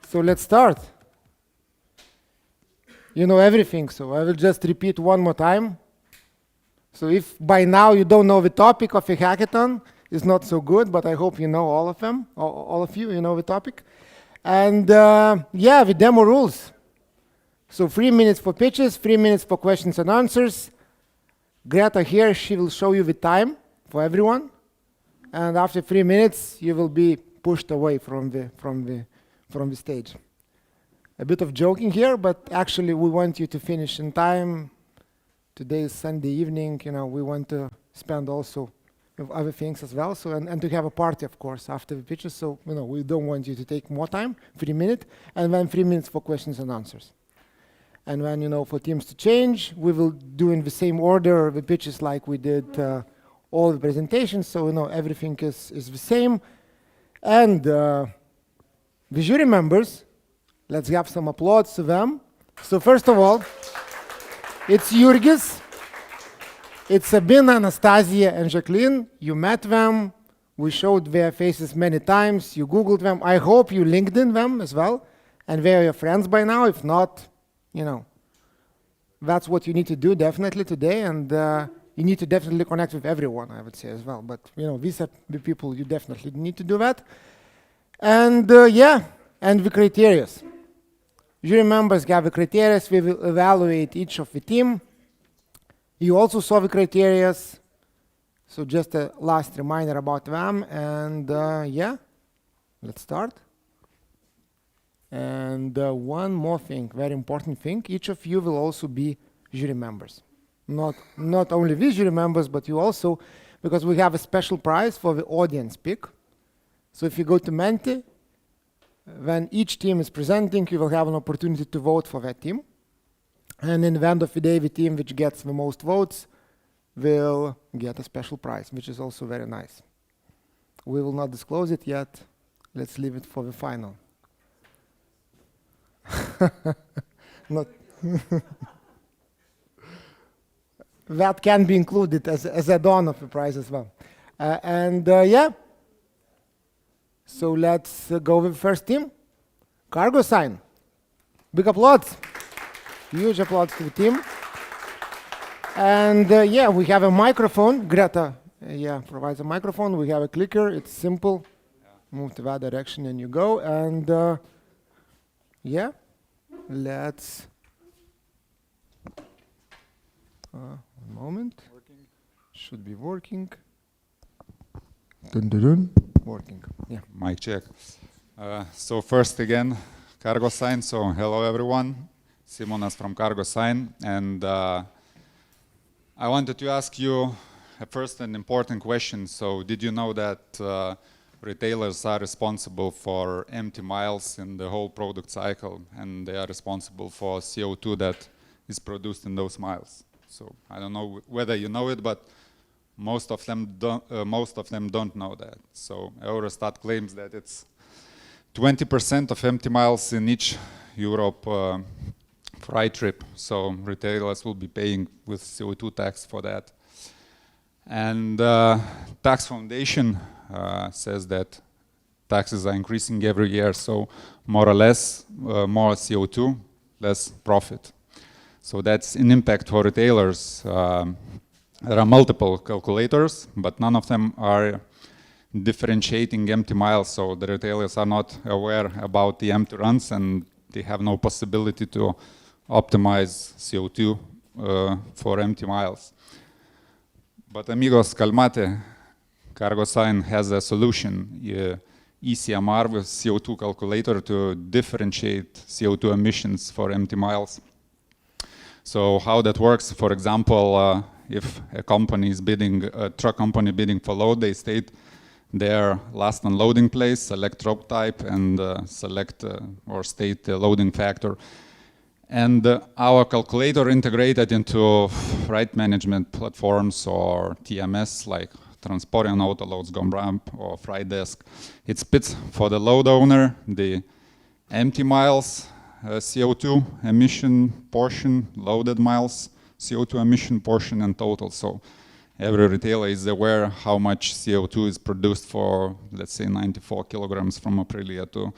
So let's start. You know everything, so I will just repeat one more time. So if by now you don't know the topic of a hackathon, it's not so good, but I hope you know all of them, all of you know the topic. And yeah, the demo rules. So 3 minutes for pitches, 3 minutes for questions and answers. Greta here, she will show you the time for everyone. And after 3 minutes, you will be pushed away from the stage. A bit of joking here, but actually we want you to finish in time. Today is Sunday evening, you know, we want to spend also with other things as well. So, and to have a party, of course, after the pitches. So, you know, we don't want you to take more time, 3 minutes, and then 3 minutes for questions and answers. And then, you know, for teams to change, we will do in the same order the pitches like we did all the presentations. So, you know, everything is the same. And the jury members, let's have some applause to them. So first of all, it's Jurgis, it's Sabina, Anastasia, and Jacqueline. You met them. We showed their faces many times. You Googled them. I hope you LinkedIn them as well. And they are your friends by now. If not, you know, that's what you need to do definitely today. And you need to definitely connect with everyone, I would say as well. But, you know, these are the people you definitely need to do that. And yeah, and the criteria. Jury members have the criteria. We will evaluate each of the team. You also saw the criteria. So just a last reminder about them. And yeah, let's start. And one more thing, very important thing. Each of you will also be jury members. Not only these jury members, but you also, because we have a special prize for the audience pick. So if you go to Menti, when each team is presenting, you will have an opportunity to vote for that team. And in the end of the day, the team which gets the most votes will get a special prize, which is also very nice. We will not disclose it yet. Let's leave it for the final. Not that can be included as add-on of the prize as well. And yeah. So let's go with the first team. Cargo sign. Big applause. Huge applause to the team. And yeah, we have a microphone. Greta, yeah, provides a microphone. We have a clicker. It's simple. Yeah. Move to that direction and you go. And yeah, let's. One moment. Working. Should be working. Dun, dun, dun. Working. Yeah. Mic check. So first again, Cargo Sign. So hello everyone. Simonas from Cargo Sign. And I wanted to ask you first an important question. So did you know that retailers are responsible for empty miles in the whole product cycle, and they are responsible for CO2 that is produced in those miles? So I don't know whether you know it, but most of them don't know that. So Eurostat claims that it's 20% of empty miles in each Europe freight trip. So retailers will be paying with CO2 tax for that. And Tax Foundation says that taxes are increasing every year. So more or less, more CO2, less profit. So that's an impact for retailers. There are multiple calculators, but none of them are differentiating empty miles, so the retailers are not aware about the empty runs and they have no possibility to optimize CO2 for empty miles. But amigos, calmate, Cargo Sign has a solution, ECMR with CO2 calculator to differentiate CO2 emissions for empty miles. So how that works, for example, if a company is bidding, a truck company bidding for load, they state their last unloading place, select drop type, and select or state the loading factor. And our calculator integrated into freight management platforms or TMS like Transporion, Autoloads, Gomramp, or Freight Desk. It spits for the load owner the empty miles CO2 emission portion, loaded miles CO2 emission portion, and total. So every retailer is aware how much CO2 is produced for, let's say, 94 kilograms from Aprilia to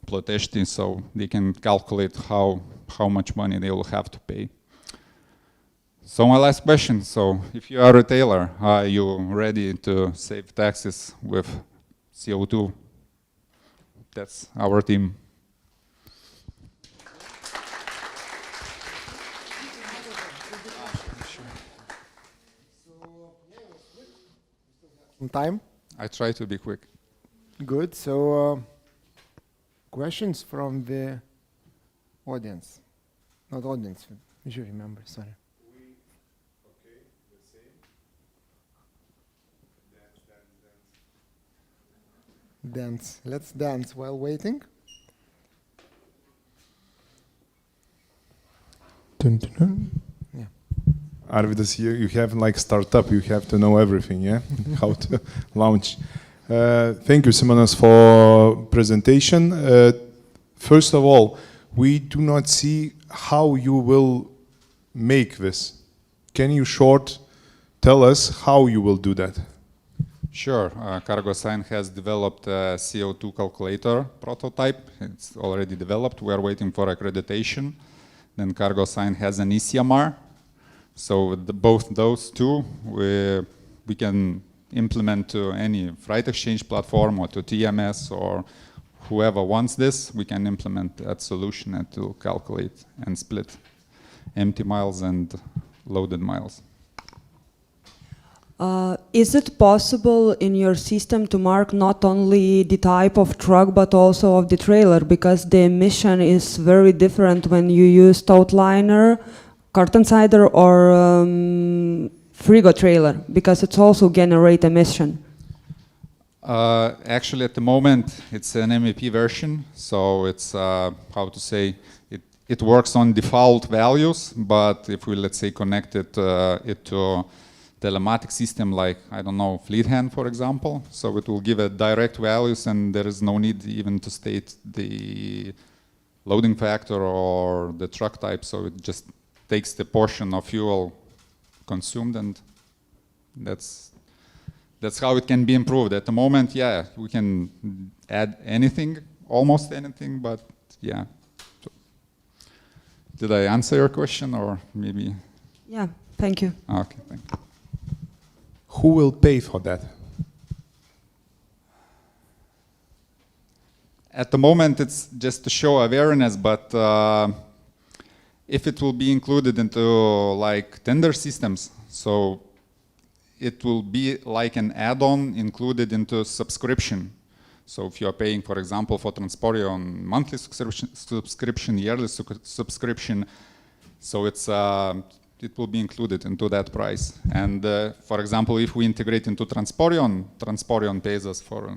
plătești, so they can calculate how much money they will have to pay. So my last question, so if you are a retailer, are you ready to save taxes with CO2? That's our team. Some time. I try to be quick. Good. So, questions from the audience? Not audience. You should remember. Sorry. Okay, the same. Dance. Let's dance while waiting. Dun, dun, dun. Yeah. Arvidas, you have like startup, you have to know everything, yeah? How to launch. Thank you, Simonas, for presentation. First of all, we do not see how you will make this. Can you tell us how you will do that? Sure. CargoSign has developed a CO2 calculator prototype. It's already developed. We are waiting for accreditation. Then CargoSign has an ECMR. So with both those two, we can implement to any freight exchange platform or to TMS or whoever wants this. We can implement that solution and to calculate and split empty miles and loaded miles. Is it possible in your system to mark not only the type of truck but also of the trailer, because the emission is very different when you use tote liner, carton sider or frigo trailer, because it's also generate emission? Actually, at the moment, it's an MEP version, so it's, how to say, it works on default values, but if we, let's say, connect it to telematic system like, I don't know, Fleethand, for example, so it will give it direct values and there is no need even to state the loading factor or the truck type, so it just takes the portion of fuel consumed, and that's how it can be improved. At the moment, yeah, we can add anything, almost anything, but yeah. So, did I answer your question or maybe? Yeah, thank you. Okay, thank you. Who will pay for that? At the moment, it's just to show awareness, but if it will be included into like tender systems, so it will be like an add-on included into subscription. So if you are paying, for example, for Transporion monthly subscription, yearly subscription, so it will be included into that price. And for example, if we integrate into Transporion, Transporion pays us for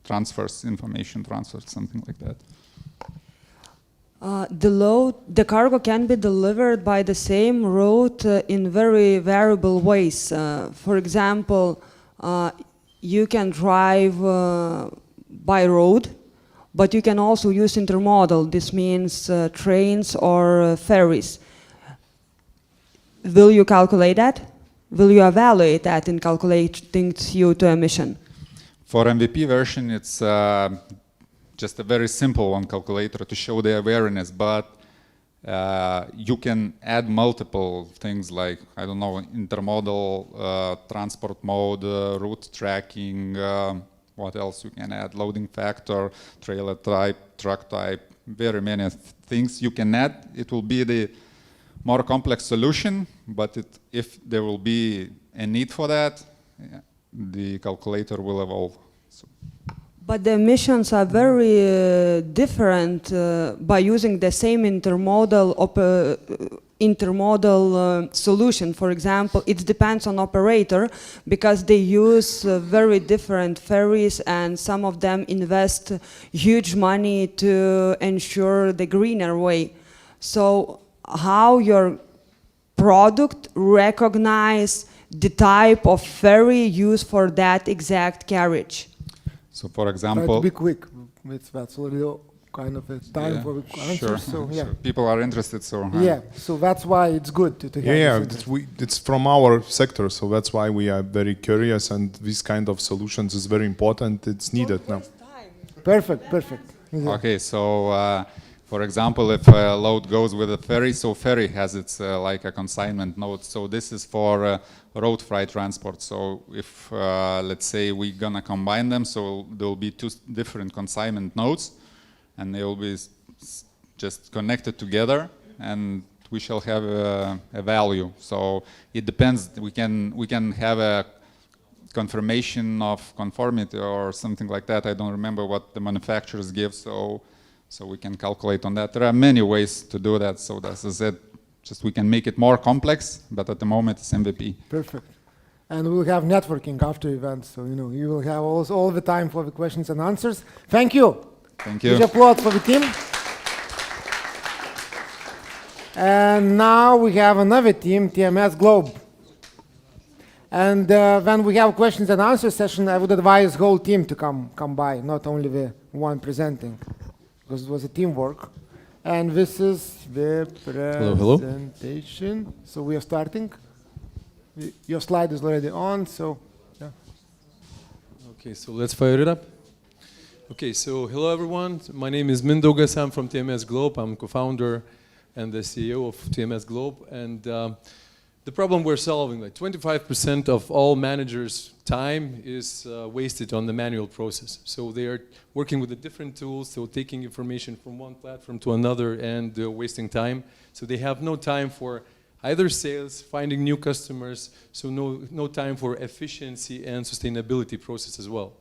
transfers, information transfers, something like that. The cargo can be delivered by the same route in very variable ways. For example, you can drive by road, but you can also use intermodal. This means trains or ferries. Will you calculate that? Will you evaluate that in calculating CO2 emission? For MVP version, it's just a very simple one calculator to show the awareness, but you can add multiple things like, I don't know, intermodal, transport mode, route tracking, what else you can add, loading factor, trailer type, truck type, very many things you can add. It will be the more complex solution, but if there will be a need for that, yeah, the calculator will evolve. So. But the emissions are very different by using the same intermodal solution. For example, it depends on operator because they use very different ferries and some of them invest huge money to ensure the greener way. So how your product recognize the type of ferry used for that exact carriage? So for Try example... to be quick. That's already kind of a time for answers. Sure. So, yeah. Sure. People are interested, so... Yeah, so that's why it's good to have this. It's from our sector, so that's why we are very curious, and this kind of solutions is very important. It's needed now. Perfect, perfect. Yeah. Okay, so for example, if a load goes with a ferry, so ferry has its like a consignment node. So this is for road freight transport. So if let's say we're gonna combine them, so there will be two different consignment nodes, and they will be just connected together, and we shall have a value. So it depends. We can have a confirmation of conformity or something like that. I don't remember what the manufacturers give, so we can calculate on that. There are many ways to do that. So that's it. Just we can make it more complex, but at the moment it's MVP. Perfect. And we'll have networking after events, so you will have all the time for the questions and answers. Thank you. Thank you. Huge applause for the team. And now we have another team, TMS Globe. And when we have questions and answer session, I would advise whole team to come by, not only the one presenting, because it was a teamwork. And this is the presentation. Hello. So we are starting. Your slide is already on, so yeah. Okay, so let's fire it up. Okay, so hello everyone. My name is Mindaugas. I'm from TMS Globe. I'm co-founder and the CEO of TMS Globe. And the problem we're solving, like 25% of all managers' time is wasted on the manual process. So they are working with the different tools, so taking information from one platform to another and wasting time. So they have no time for either sales, finding new customers, so no time for efficiency and sustainability process as well.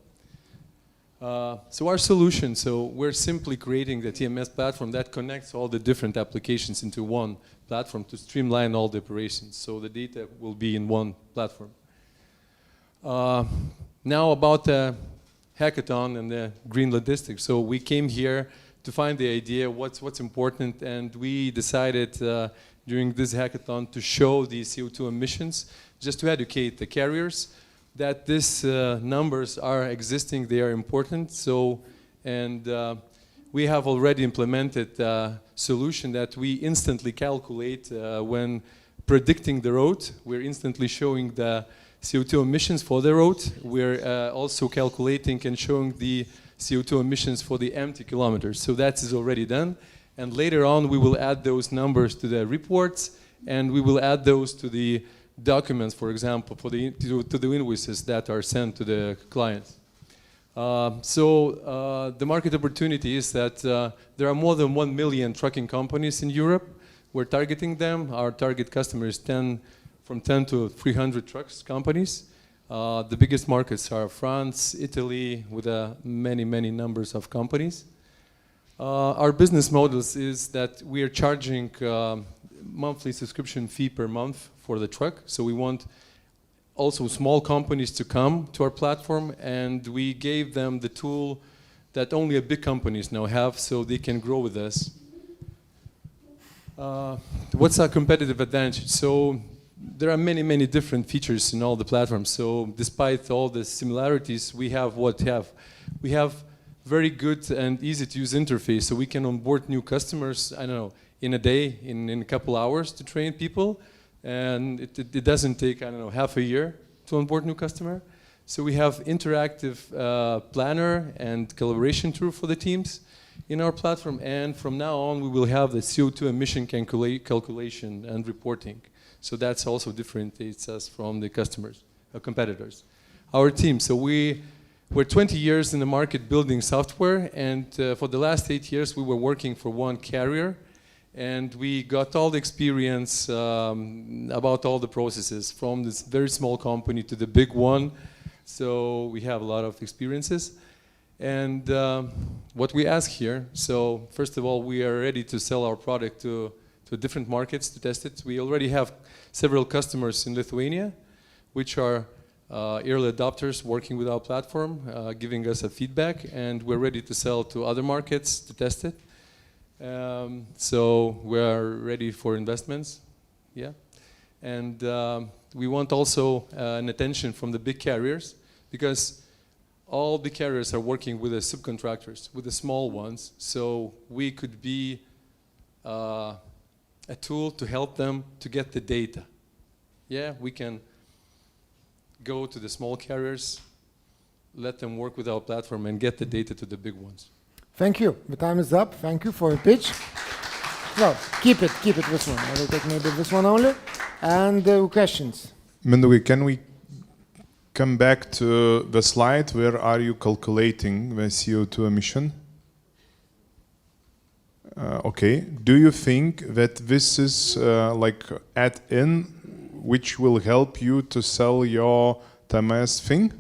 So our solution, so we're simply creating the TMS platform that connects all the different applications into one platform to streamline all the operations. So the data will be in one platform. Now about the hackathon and the GreenLogistics. So we came here to find the idea, what's important, and we decided during this hackathon to show the CO2 emissions, just to educate the carriers that these numbers are existing, they are important. So, and we have already implemented a solution that we instantly calculate when predicting the road. We're instantly showing the CO2 emissions for the road. We're also calculating and showing the CO2 emissions for the empty kilometers. So that is already done. And later on, we will add those numbers to the reports, and we will add those to the documents, for example, for to the invoices that are sent to the clients. The market opportunity is that there are more than 1 million trucking companies in Europe. We're targeting them. Our target customer is from 10 to 300 trucks companies. The biggest markets are France, Italy, with many numbers of companies. Our business models is that we are charging monthly subscription fee per month for the truck. So we want also small companies to come to our platform, and we gave them the tool that only big companies now have, so they can grow with us. What's our competitive advantage? So there are many different features in all the platforms. So despite all the similarities, we have we have very good and easy to use interface, so we can onboard new customers, I don't know, in a day, in a couple hours to train people. And it doesn't take, I don't know, half a year to onboard new customer. So we have interactive planner and collaboration tool for the teams in our platform. And from now on, we will have the CO2 emission calculation and reporting. So that's also differentiates us from the customers, competitors. Our team, so we're 20 years in the market building software, and for the last 8 years we were working for one carrier, and we got all the experience about all the processes from this very small company to the big one. So we have a lot of experiences. And what we ask here, so first of all, we are ready to sell our product to different markets to test it. We already have several customers in Lithuania, which are early adopters working with our platform, giving us a feedback, and we're ready to sell to other markets to test it. So we are ready for investments, yeah. And we want also an attention from the big carriers, because all big carriers are working with the subcontractors, with the small ones. So we could be a tool to help them to get the data. Yeah, we can go to the small carriers, let them work with our platform and get the data to the big ones. Thank you. The time is up. Thank you for your pitch. No, keep it this one. I will take maybe this one only. And questions. Mindaugai, can we come back to the slide where are you calculating the CO2 emission? Okay. Do you think that this is like add-in which will help you to sell your TMS thing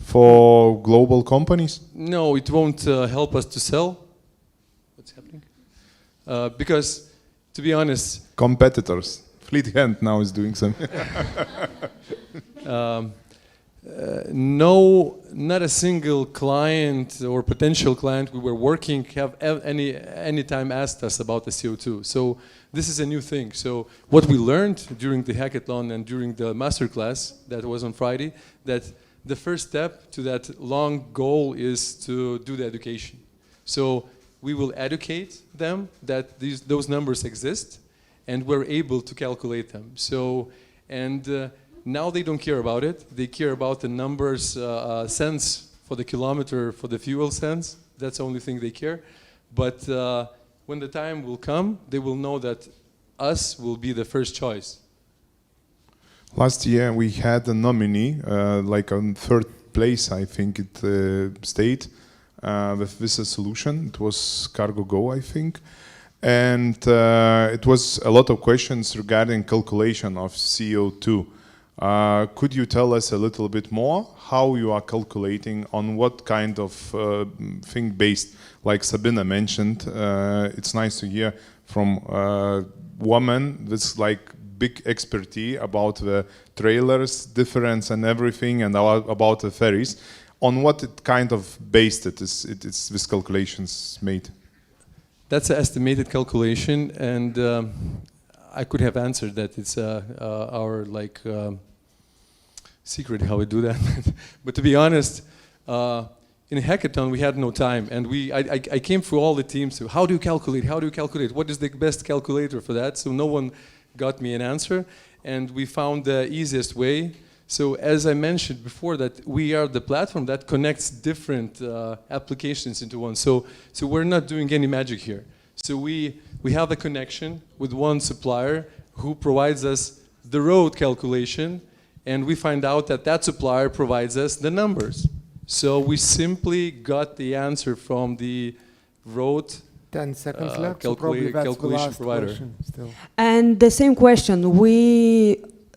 for global companies? No, it won't help us to sell. What's happening? Because, to be honest, Competitors. Fleet Hand now is doing something. no, not a single client or potential client we were working have any time asked us about the CO2. So this is a new thing. So what we learned during the hackathon and during the masterclass that was on Friday, that the first step to that long goal is to do the education. So we will educate them that those numbers exist and we're able to calculate them. So, and now they don't care about it. They care about the numbers, cents for the kilometer for the fuel cents. That's the only thing they care. But when the time will come, they will know that us will be the first choice. Last year we had a nominee, like on third place, I think it stayed with this solution. It was CargoGo, I think. And it was a lot of questions regarding calculation of CO2. Could you tell us a little bit more how you are calculating, on what kind of thing based? Like Sabina mentioned, it's nice to hear from a woman that's like big expertise about the trailers, difference and everything, and about the ferries. On what it kind of based it's this calculations made? That's an estimated calculation, and I could have answered that. It's our like secret how we do that. But to be honest, in a hackathon we had no time, and I came through all the teams. So how do you calculate? How do you calculate? What is the best calculator for that? So no one got me an answer, and we found the easiest way. So as I mentioned before, that we are the platform that connects different applications into one. So we're not doing any magic here. So we have a connection with one supplier who provides us the road calculation, and we find out that that supplier provides us the numbers. So we simply got the answer from the road 10 seconds left, so probably that's the calculation last provider. question still. And the same question,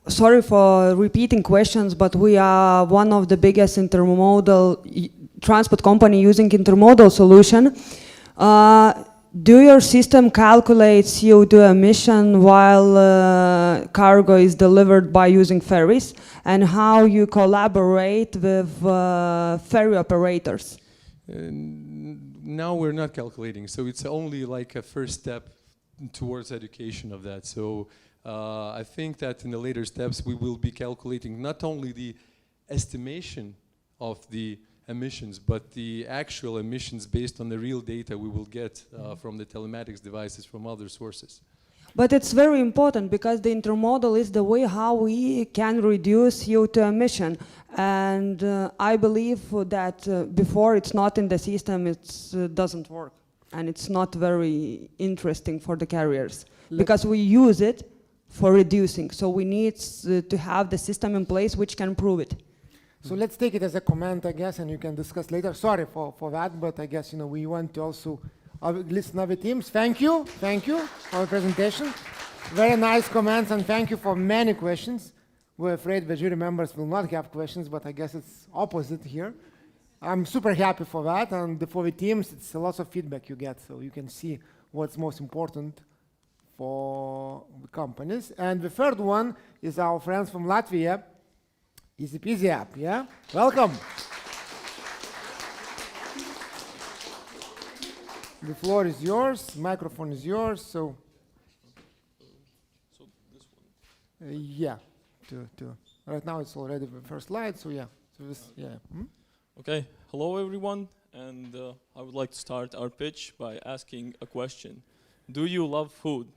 sorry for repeating questions, but we are one of the biggest intermodal transport company using intermodal solution. Do your system calculate CO2 emission while cargo is delivered by using ferries? And how you collaborate with ferry operators? Now we're not calculating, so it's only like a first step towards education of that. So I think that in the later steps we will be calculating not only the estimation of the emissions, but the actual emissions based on the real data we will get from the telematics devices from other sources. But it's very important because the intermodal is the way how we can reduce CO2 emission. And I believe that before it's not in the system, it doesn't work. And it's not very interesting for the carriers because we use it for reducing. So we need to have the system in place which can prove it. So let's take it as a comment, I guess, and you can discuss later. Sorry for that, but I guess we want to also listen to other teams. Thank you for the presentation. Very nice comments, and thank you for many questions. We're afraid the jury members will not have questions, but I guess it's opposite here. I'm super happy for that, and for the teams, it's a lot of feedback you get, so you can see what's most important for the companies. And the third one is our friends from Latvia. Easy peasy app, yeah? Welcome. The floor is yours, microphone is yours, so this one. yeah. Right now it's already the first slide, so yeah. So this, yeah. Okay, hello everyone, and I would like to start our pitch by asking a question. Do you love food?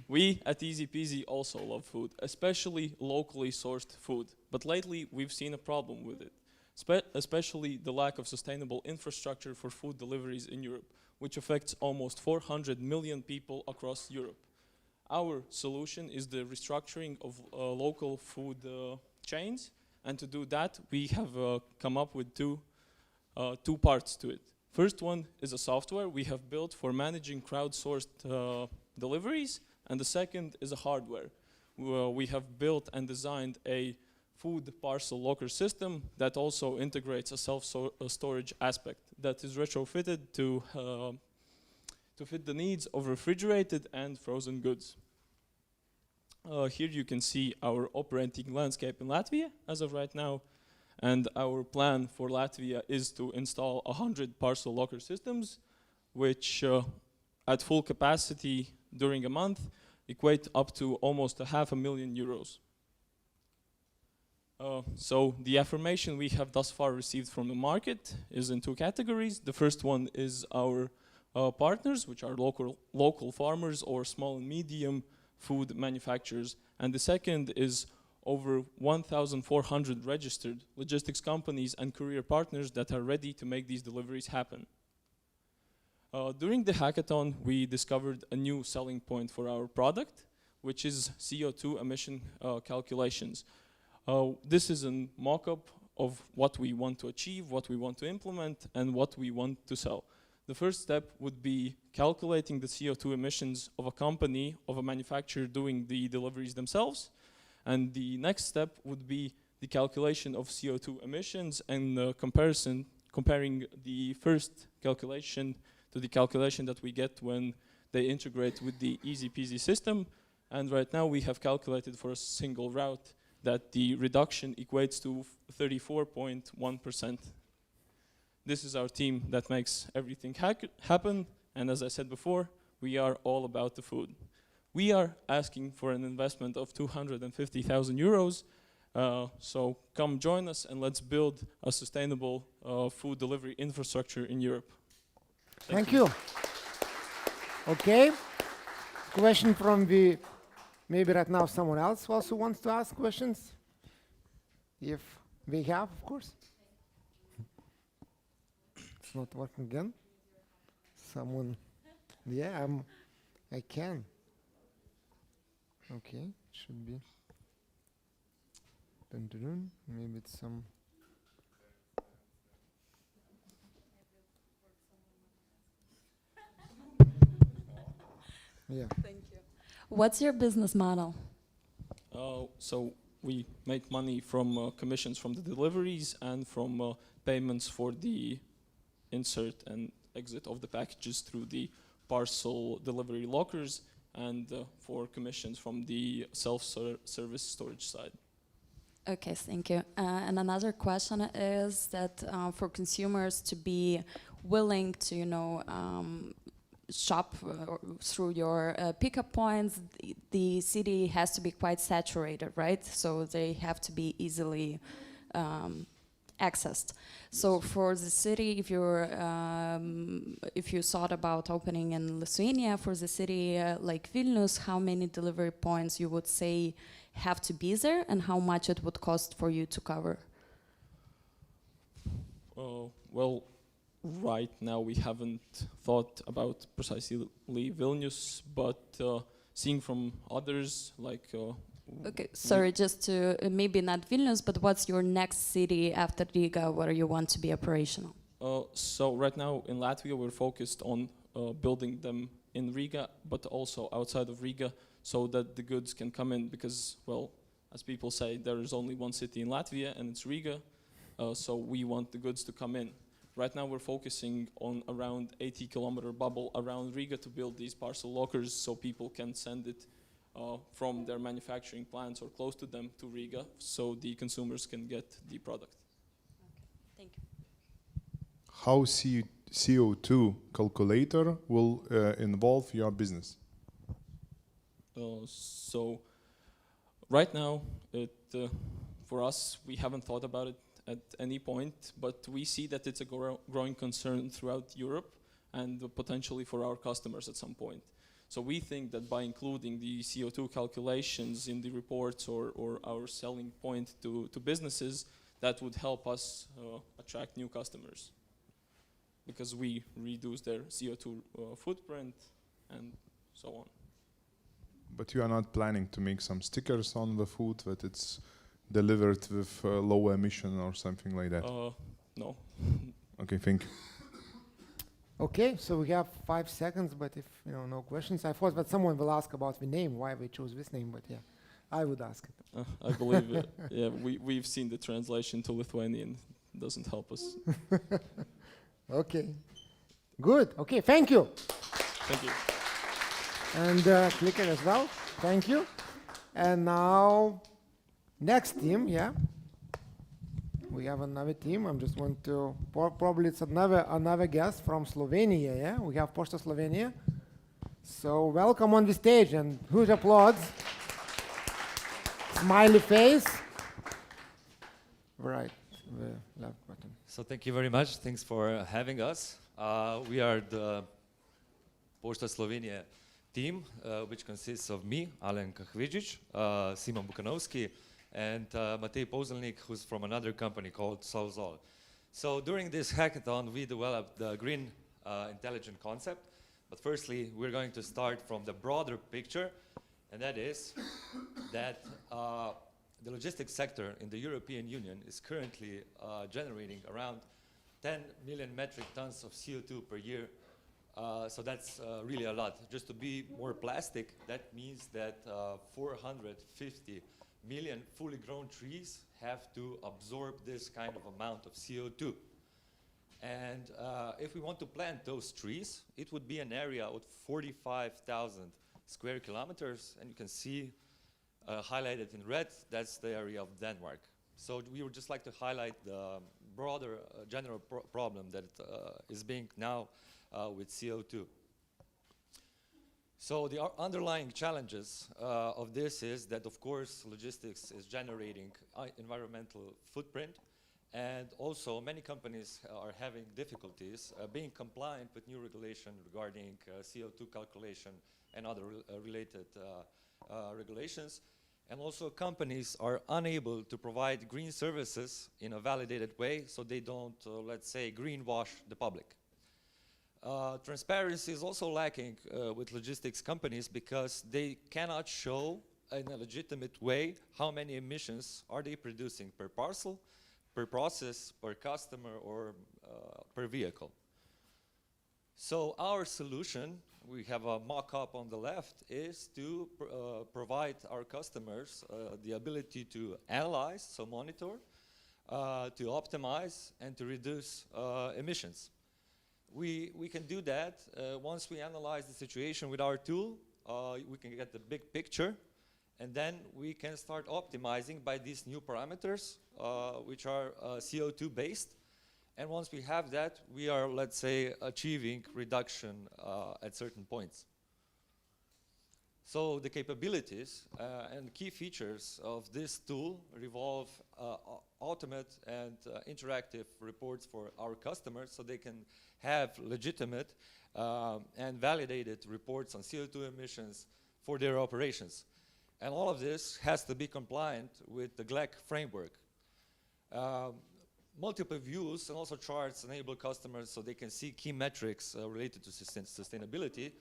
We at Easy Peasy also love food, especially locally sourced food. But lately we've seen a problem with it. especially the lack of sustainable infrastructure for food deliveries in Europe, which affects almost 400 million people across Europe. Our solution is the restructuring of local food chains, and to do that, we have come up with two parts to it. First one is a software we have built for managing crowdsourced deliveries, and the second is a hardware. We have built and designed a food parcel locker system that also integrates a self-storage aspect that is retrofitted to fit the needs of refrigerated and frozen goods. Here you can see our operating landscape in Latvia as of right now, and our plan for Latvia is to install 100 parcel locker systems, which at full capacity during a month equate up to almost €500,000. So the affirmation we have thus far received from the market is in two categories. The first one is our partners, which are local farmers or small and medium food manufacturers. And the second is over 1,400 registered logistics companies and courier partners that are ready to make these deliveries happen. During the hackathon, we discovered a new selling point for our product, which is CO2 emission calculations. This is a mock-up of what we want to achieve, what we want to implement, and what we want to sell. The first step would be calculating the CO2 emissions of a company, of a manufacturer doing the deliveries themselves. And the next step would be the calculation of CO2 emissions and comparing the first calculation to the calculation that we get when they integrate with the easy peasy system. And right now we have calculated for a single route that the reduction equates to 34.1%. This is our team that makes everything happen. And as I said before, we are all about the food. We are asking for an investment of €250,000. So come join us and let's build a sustainable food delivery infrastructure in Europe. Thank you. Okay. Question from the, maybe right now someone else also wants to ask questions? If we have, of course. It's not working again. Someone, yeah, I can. Okay, should be. Dun, dun, dun. Maybe it's some. Yeah. Thank you. What's your business model? So we make money from commissions from the deliveries and from payments for the insert and exit of the packages through the parcel delivery lockers and for commissions from the self-service storage side. Okay, thank you. And another question is that for consumers to be willing to, shop through your pickup points, the city has to be quite saturated, right? So they have to be easily accessed. So for the city, if you thought about opening in Lithuania, for the city like Vilnius, how many delivery points you would say have to be there, and how much it would cost for you to cover? Well, right now we haven't thought about precisely Vilnius, but seeing from others like okay, sorry, just to maybe not Vilnius, but what's your next city after Riga where you want to be operational? So right now in Latvia we're focused on building them in Riga, but also outside of Riga, so that the goods can come in, because, well, as people say, there is only one city in Latvia and it's Riga, so we want the goods to come in. Right now we're focusing on around 80-kilometer bubble around Riga to build these parcel lockers so people can send it from their manufacturing plants or close to them to Riga, so the consumers can get the product. Okay, thank you. How CO2 calculator will involve your business? So right now, for us, we haven't thought about it at any point, but we see that it's a growing concern throughout Europe and potentially for our customers at some point. So we think that by including the CO2 calculations in the reports or our selling point to businesses, that would help us attract new customers, because we reduce their CO2 footprint and so on. But you are not planning to make some stickers on the food that it's delivered with low emission or something like that? No. Okay, thank you. Okay, so we have 5 seconds, but if no questions, I thought that someone will ask about the name, why we chose this name, but yeah, I would ask it. I believe it. Yeah, we've seen the translation to Lithuanian. Doesn't help us. Okay, good. Okay, thank you. Thank you. And clicker as well. Thank you. And now, next team, yeah. We have another team. I'm just want to probably it's another guest from Slovenia. Yeah, we have Pošta Slovenia. So welcome on the stage and huge applause. Smiley face. Right, the left button. So thank you very much. Thanks for having us. We are the Pošta Slovenia team, which consists of me, Alen Kahvidžić, Simon Bukanovski, and Matej Pozelnik, who's from another company called Solzol. So during this hackathon, we developed the green intelligent concept. But firstly, we're going to start from the broader picture, and that is that the logistics sector in the European Union is currently generating around 10 million metric tons of CO2 per year. So that's really a lot. Just to be more plastic, that means that 450 million fully grown trees have to absorb this kind of amount of CO2. And if we want to plant those trees, it would be an area of 45,000 square kilometers. And you can see highlighted in red, that's the area of Denmark. So we would just like to highlight the broader general problem that is being now with CO2. So the underlying challenges of this is that, of course, logistics is generating environmental footprint, and also many companies are having difficulties being compliant with new regulation regarding CO2 calculation and other related regulations. And also companies are unable to provide green services in a validated way, so they don't, let's say, greenwash the public. Transparency is also lacking with logistics companies because they cannot show in a legitimate way how many emissions are they producing per parcel, per process, per customer, or per vehicle. So our solution, we have a mock-up on the left, is to provide our customers the ability to analyze, so monitor, to optimize, and to reduce emissions. We can do that once we analyze the situation with our tool. We can get the big picture, and then we can start optimizing by these new parameters, which are CO2 based. And once we have that, we are, let's say, achieving reduction at certain points. So the capabilities and key features of this tool revolve ultimate and interactive reports for our customers, so they can have legitimate and validated reports on CO2 emissions for their operations. And all of this has to be compliant with the GLEC framework. Multiple views and also charts enable customers so they can see key metrics related to sustainability,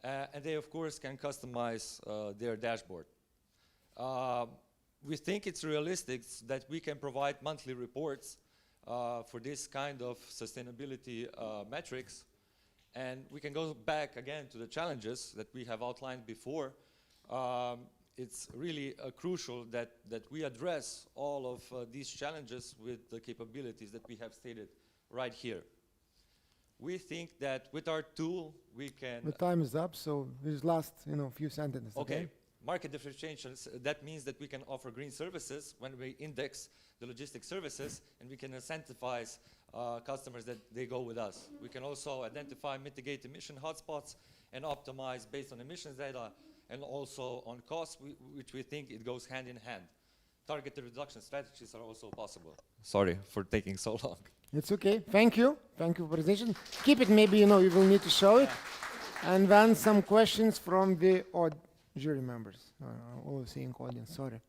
and they of course can customize their dashboard. We think it's realistic that we can provide monthly reports for this kind of sustainability metrics, and we can go back again to the challenges that we have outlined before. It's really crucial that we address all of these challenges with the capabilities that we have stated right here. We think that with our tool, we can... The time is up, so this last few sentences. Okay. Market differentiations, that means that we can offer green services when we index the logistics services, and we can incentivize customers that they go with us. We can also identify, mitigate emission hotspots, and optimize based on emissions data, and also on costs, which we think it goes hand in hand. Targeted reduction strategies are also possible. Sorry for taking so long. It's okay. Thank you. Thank you for the presentation. Keep it, maybe you will need to show it. And then some questions from the jury members. All seeing audience, sorry.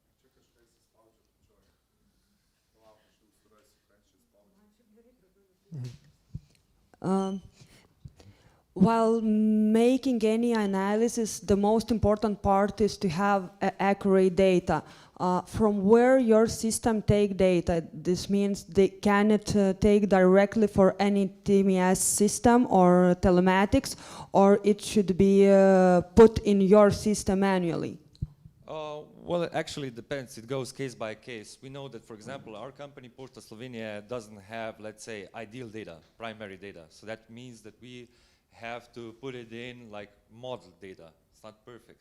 While making any analysis, the most important part is to have accurate data. From where your system take data, this means they cannot take directly for any TMS system or telematics, or it should be put in your system manually. Well, it actually depends. It goes case by case. We know that, for example, our company, Pošta Slovenia, doesn't have, let's say, ideal data, primary data. So that means that we have to put it in like model data. It's not perfect.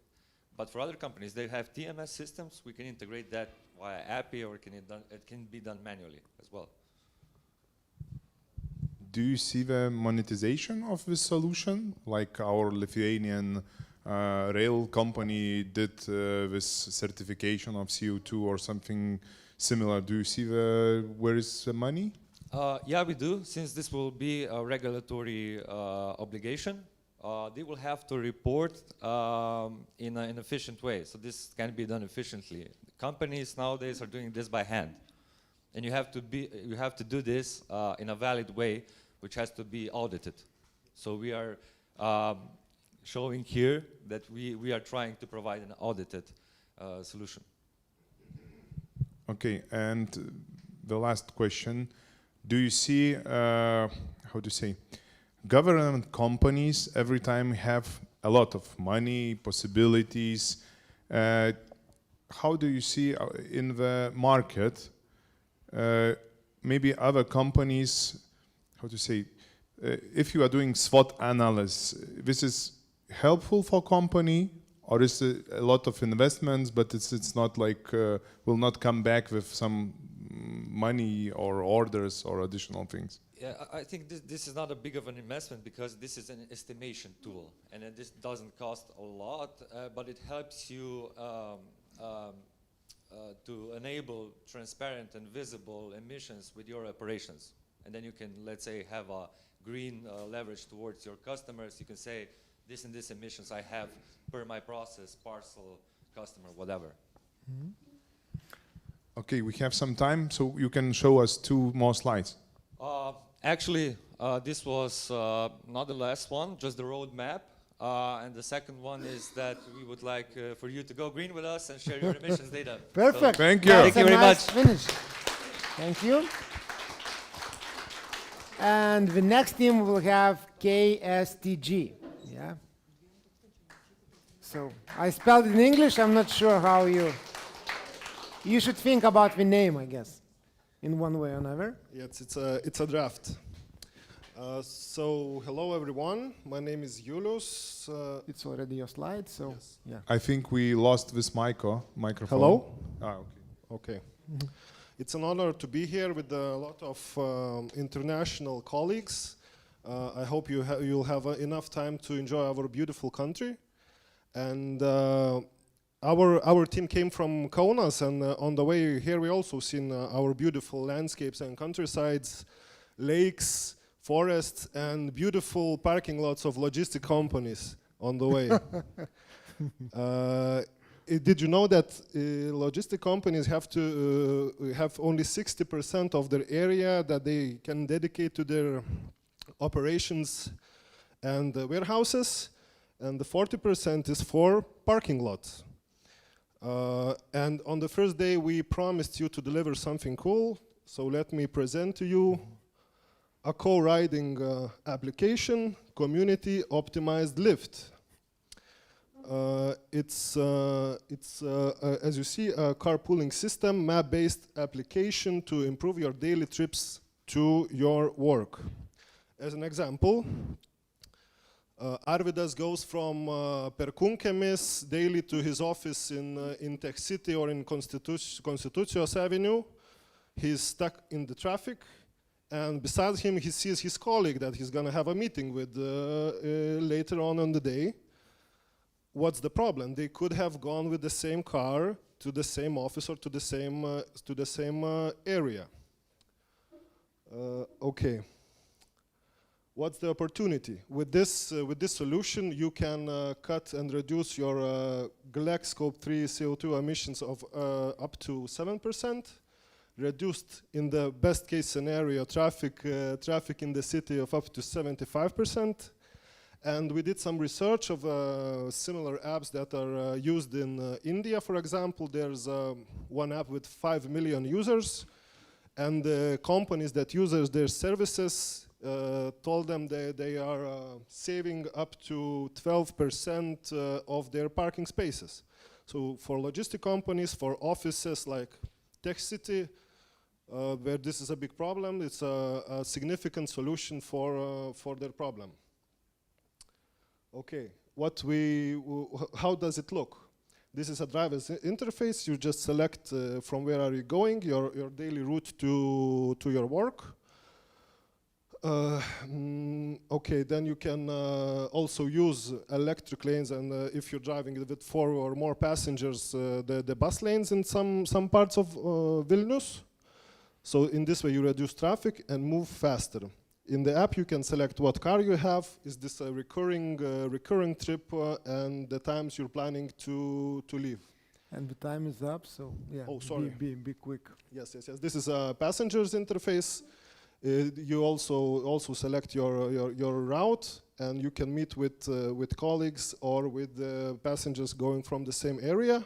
But for other companies, they have TMS systems. We can integrate that via API, or it can be done manually as well. Do you see the monetization of this solution, like our Lithuanian rail company did this certification of CO2 or something similar? Do you see where is the money? Yeah, we do. Since this will be a regulatory obligation, they will have to report in an efficient way. So this can be done efficiently. Companies nowadays are doing this by hand, and you have to do this in a valid way, which has to be audited. So we are showing here that we are trying to provide an audited solution. Okay, and the last question. Do you see, how to say, government companies every time have a lot of money, possibilities. How do you see in the market, maybe other companies, how to say, if you are doing SWOT analysis, this is helpful for company, or is it a lot of investments, but it's not like, will not come back with some money or orders or additional things? Yeah, I think this is not a big of an investment, because this is an estimation tool, and this doesn't cost a lot, but it helps you to enable transparent and visible emissions with your operations. And then you can, let's say, have a green leverage towards your customers. You can say, this and this emissions I have per my process, parcel, customer, whatever. Mm-hmm. Okay, we have some time, so you can show us 2 more slides. Actually, this was not the last one, just the roadmap. And the second one is that we would like for you to go green with us and share your emissions data. Perfect. So, thank you. That's Thank you a very nice much. finish. Thank you. And the next team will have KSTG. Yeah. So I spelled it in English. I'm not sure how you. You should think about the name, I guess, in one way or another. Yes, it's a draft. So hello everyone. My name is Julius. It's already your slide, so Yes. yeah. I think we lost this microphone. Hello? Ah, okay. Okay. It's an honor to be here with a lot of international colleagues. I hope you'll have enough time to enjoy our beautiful country. And our team came from Kaunas, and on the way here we also seen our beautiful landscapes and countrysides, lakes, forests, and beautiful parking lots of logistic companies on the way. Did you know that logistic companies have to have only 60% of their area that they can dedicate to their operations and warehouses, and the 40% is for parking lots. And on the first day we promised you to deliver something cool, so let me present to you a co-riding application, community optimized lift. It's as you see, a carpooling system, map-based application to improve your daily trips to your work. As an example, Arvidas goes from Perkūnkemis daily to his office in Tech City or in Constitucijos Avenue. He's stuck in the traffic, and besides him he sees his colleague that he's gonna have a meeting with later on in the day. What's the problem? They could have gone with the same car to the same office or to the same area. Okay. What's the opportunity? With this solution, you can cut and reduce your GLEC Scope 3 CO2 emissions of up to 7%, reduced, in the best case scenario, traffic in the city of up to 75%. And we did some research of similar apps that are used in India, for example. There's one app with 5 million users, and the companies that use their services told them they are saving up to 12% of their parking spaces. So for logistic companies, for offices like Tech City, where this is a big problem, it's a significant solution for their problem. Okay, how does it look? This is a driver's interface. You just select from where are you going, your daily route to your work. Okay, then you can also use electric lanes, and if you're driving with 4 or more passengers, the bus lanes in some parts of Vilnius. So in this way you reduce traffic and move faster. In the app you can select what car you have. Is this a recurring trip and the times you're planning to leave. And the time is up, so yeah. Oh, sorry. Be quick. Yes. This is a passenger's interface. You also select your route, and you can meet with colleagues or with passengers going from the same area.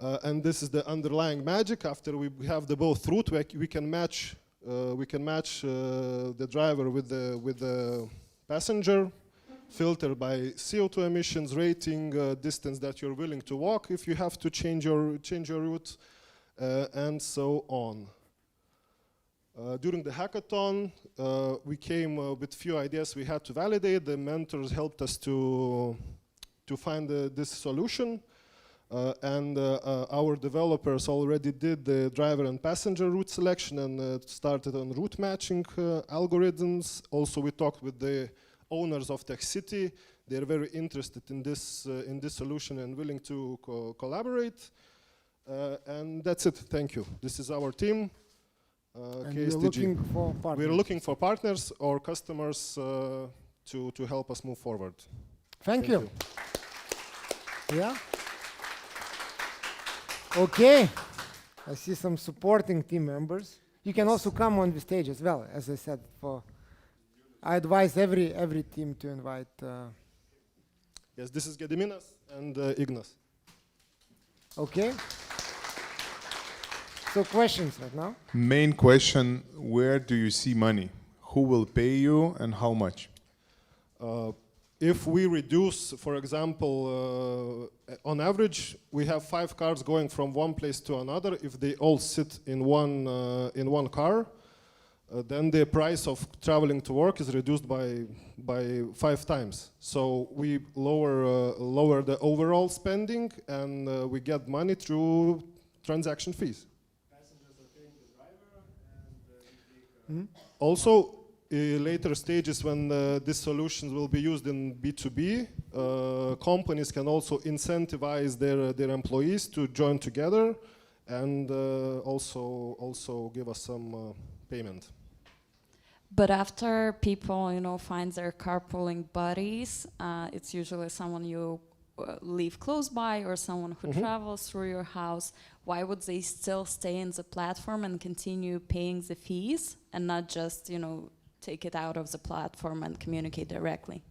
And this is the underlying magic. After we have the both route, we can match the driver with the passenger, filter by CO2 emissions, rating, distance that you're willing to walk if you have to change your route, and so on. During the hackathon, we came with few ideas we had to validate. The mentors helped us to find this solution. And our developers already did the driver and passenger route selection and started on route matching algorithms. Also, we talked with the owners of Tech City. They're very interested in this solution and willing to collaborate. And that's it. Thank you. This is our team. And we're looking for partners. We're looking for partners or customers to help us move forward. Thank you. Yeah. Okay, I see some supporting team members. You can also come on the stage as well, as I said. I advise every team to invite. Yes, this is Gediminas and Ignas. Okay. So questions right now? Main question, where do you see money? Who will pay you and how much? If we reduce, for example, on average, we have 5 cars going from one place to another. If they all sit in one car, then the price of traveling to work is reduced by 5 times. So we lower the overall spending, and we get money through transaction fees. Passengers are paying the driver, and Also, later stages when these solutions will be used in B2B, companies can also incentivize their employees to join together and also give us some payment. But after people, find their carpooling buddies, it's usually someone you live close by or someone who travels through your house. Why would they still stay in the platform and continue paying the fees and not just, take it out of the platform and communicate directly?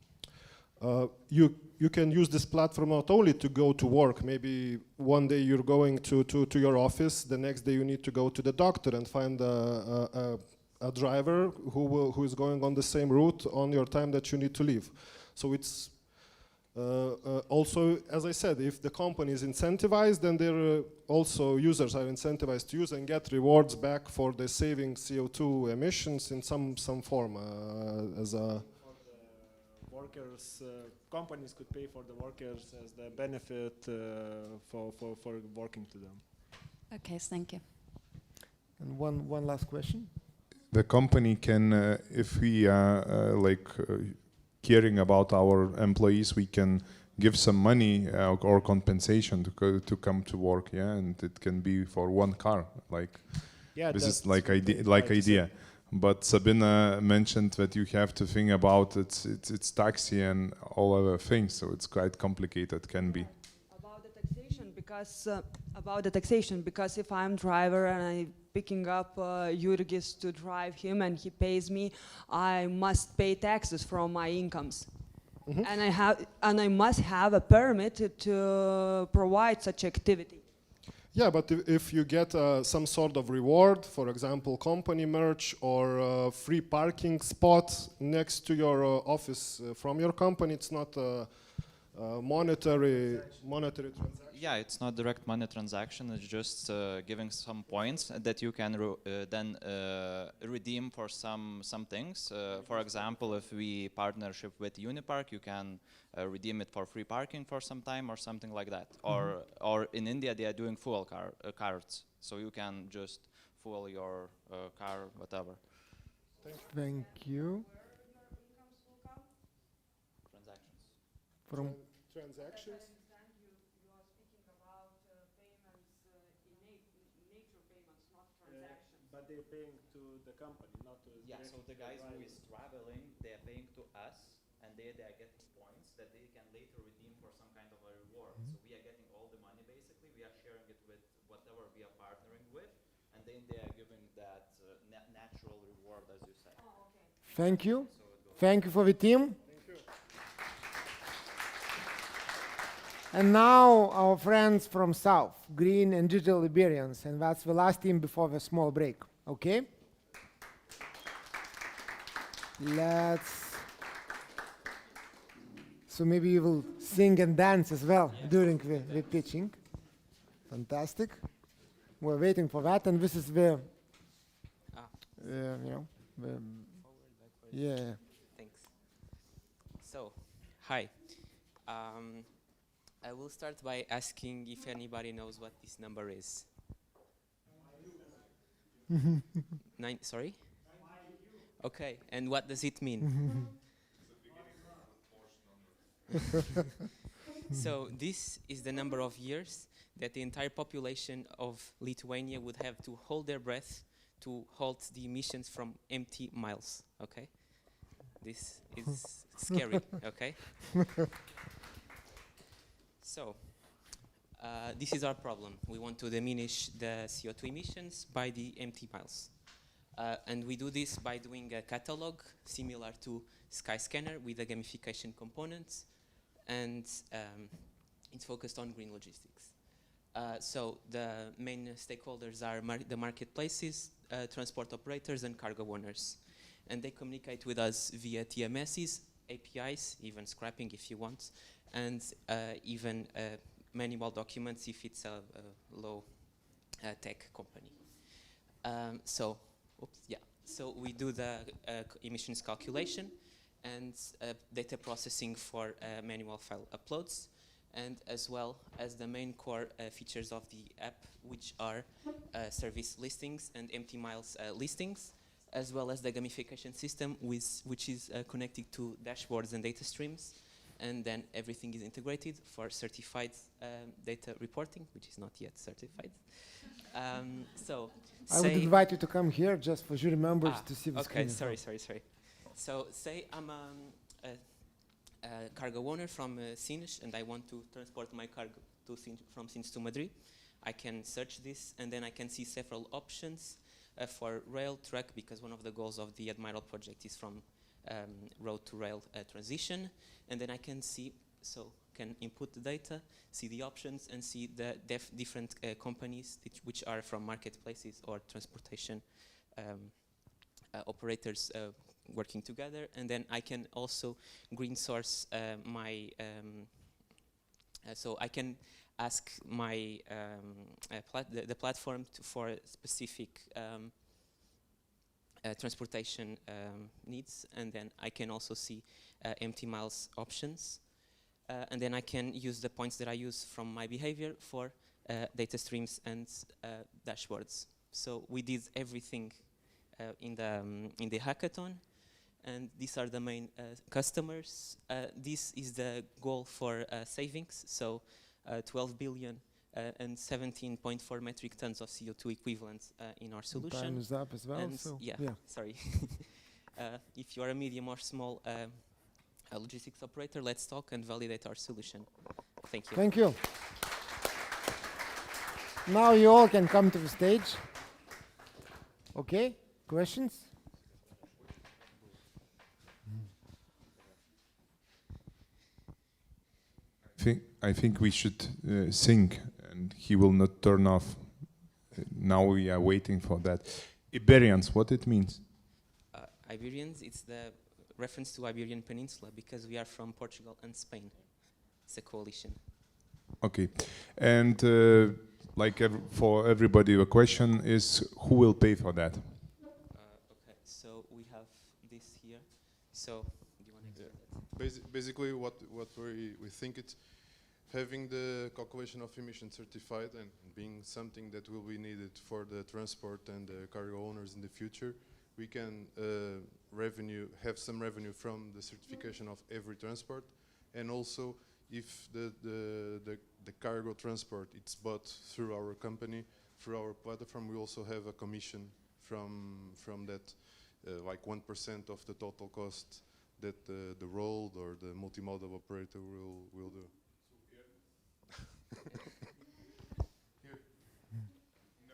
You can use this platform not only to go to work. Maybe one day you're going to your office, the next day you need to go to the doctor and find a driver who is going on the same route on your time that you need to leave. So it's also, as I said, if the company is incentivized, then also users are incentivized to use and get rewards back for the saving CO2 emissions in some form as a. for the workers, companies could pay for the workers as the benefit for working to them. Okay, thank you. And one last question. The company can, if we are caring about our employees, we can give some money or compensation to come to work, yeah, and it can be for one car, this is idea. But Sabina mentioned that you have to think about it's taxi and all other things, so it's quite complicated, can be. About the taxation, because if I'm driver and I picking up Jurgis to drive him and he pays me, I must pay taxes from my incomes. And I must have a permit to provide such activity. Yeah, but if you get some sort of reward, for example, company merch or free parking spot next to your office from your company, it's not a monetary transaction. Yeah, it's not direct money transaction. It's just giving some points that you can then redeem for some things. For example, if we partnership with Unipark, you can redeem it for free parking for some time or something like that. Or in India, they are doing fuel cards, so you can just fuel your car, whatever. Thank you. Transactions. From Transactions? But they're paying to the company, not to Yeah, so the guys who driver. is traveling, they are paying to us, and they are getting points that they can later redeem for some kind of a reward. So we are getting all the money basically, we are sharing it with whatever we are partnering with, and then they are giving that natural reward, as you say. Oh, okay. Thank you. Thank you for the team. And now our friends from South, Green and Digital Liberians, and that's the last team before the small break, okay? So maybe you will sing and dance as well during the pitching. Fantastic. We're waiting for that, and this is the, yeah. Thanks. So, hi. I will start by asking if anybody knows what this number is. Sorry? Okay, and what does it mean? So this is the number of years that the entire population of Lithuania would have to hold their breath to halt the emissions from empty miles, okay? This is scary, okay? So, this is our problem. We want to diminish the CO2 emissions by the empty miles. And we do this by doing a catalog similar to Skyscanner with a gamification component, and it's focused on green logistics. So the main stakeholders are the marketplaces, transport operators, and cargo owners. And they communicate with us via TMSs, APIs, even scrapping if you want, and even manual documents if it's a low tech company. So we do the emissions calculation and data processing for manual file uploads, and as well as the main core features of the app, which are service listings and empty miles listings, as well as the gamification system which is connected to dashboards and data streams. And then everything is integrated for certified data reporting, which is not yet certified. I would invite you to come here just for jury members to see the screen. Okay, sorry. So say I'm a cargo owner from Sines, and I want to transport my cargo from Sines to Madrid. I can search this, and then I can see several options for rail, truck, because one of the goals of the Admiral project is from road to rail transition. And then I can see, can input the data, see the options, and see the different companies which are from marketplaces or transportation operators working together. And then I can also green source my, so I can ask my the platform for specific transportation needs, and then I can also see empty miles options, and then I can use the points that I use from my behavior for data streams and dashboards. So we did everything in the hackathon, and these are the main customers. This is the goal for savings, so 12 billion and 17.4 metric tons of CO2 equivalent in our solution. Time is up as well. And so sorry. If you are a medium or small logistics operator, let's talk and validate our solution. Thank you. Thank you. Now you all can come to the stage. Okay, questions? I think we should sing, and he will not turn off. Now we are waiting for that. Iberians, what it means? Iberians, it's the reference to Iberian Peninsula because we are from Portugal and Spain. It's a coalition. Okay, and for everybody, the question is who will pay for that? Okay, so we have this here. So, do you want to explain that? Basically, what we think it's having the calculation of emissions certified and being something that will be needed for the transport and the cargo owners in the future, we can have some revenue from the certification of every transport, and also if the cargo transport it's bought through our company, through our platform, we also have a commission from that, like 1% of the total cost that the road or the multimodal operator will do.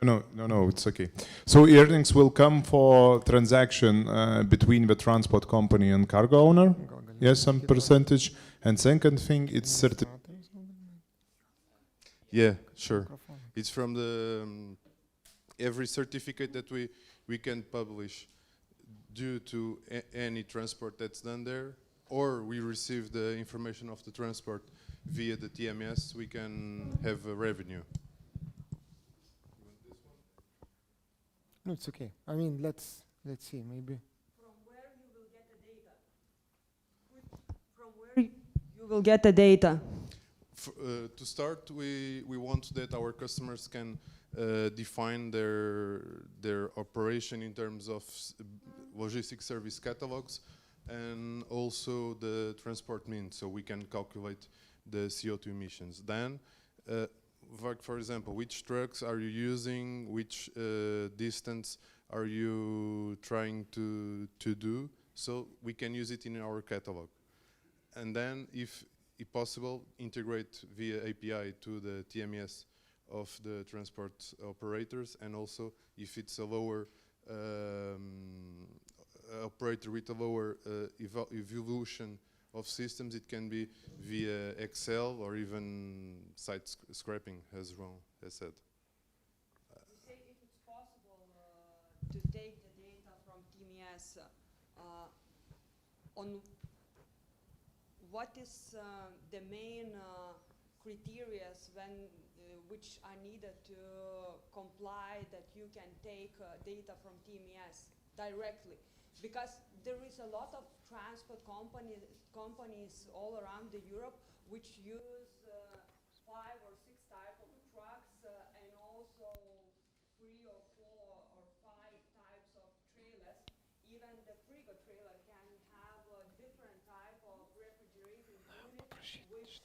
No, it's okay. So earnings will come for transaction between the transport company and cargo owner? Yes, some percentage. And second thing, it's Yeah, sure. It's from the every certificate that we can publish due to any transport that's done there, or we receive the information of the transport via the TMS, we can have a revenue. No, it's okay. I mean, let's see, maybe. From where you will get the data? From where you will get the data? To start, we want that our customers can define their operation in terms of logistics service catalogs and also the transport means, so we can calculate the CO2 emissions. Then, like for example, which trucks are you using, which distance are you trying to do, so we can use it in our catalog. And then, if possible, integrate via API to the TMS of the transport operators, and also if it's a lower operator with a lower evolution of systems, it can be via Excel or even site scraping, as Ron has said. You say if it's possible to take the data from TMS, on what is the main criteria which are needed to comply that you can take data from TMS directly? Because there is a lot of transport companies all around Europe which use 5 or 6 types of trucks and also 3 or 4 or 5 types of trailers. Even the frigo trailer can have a different type of refrigerated unit which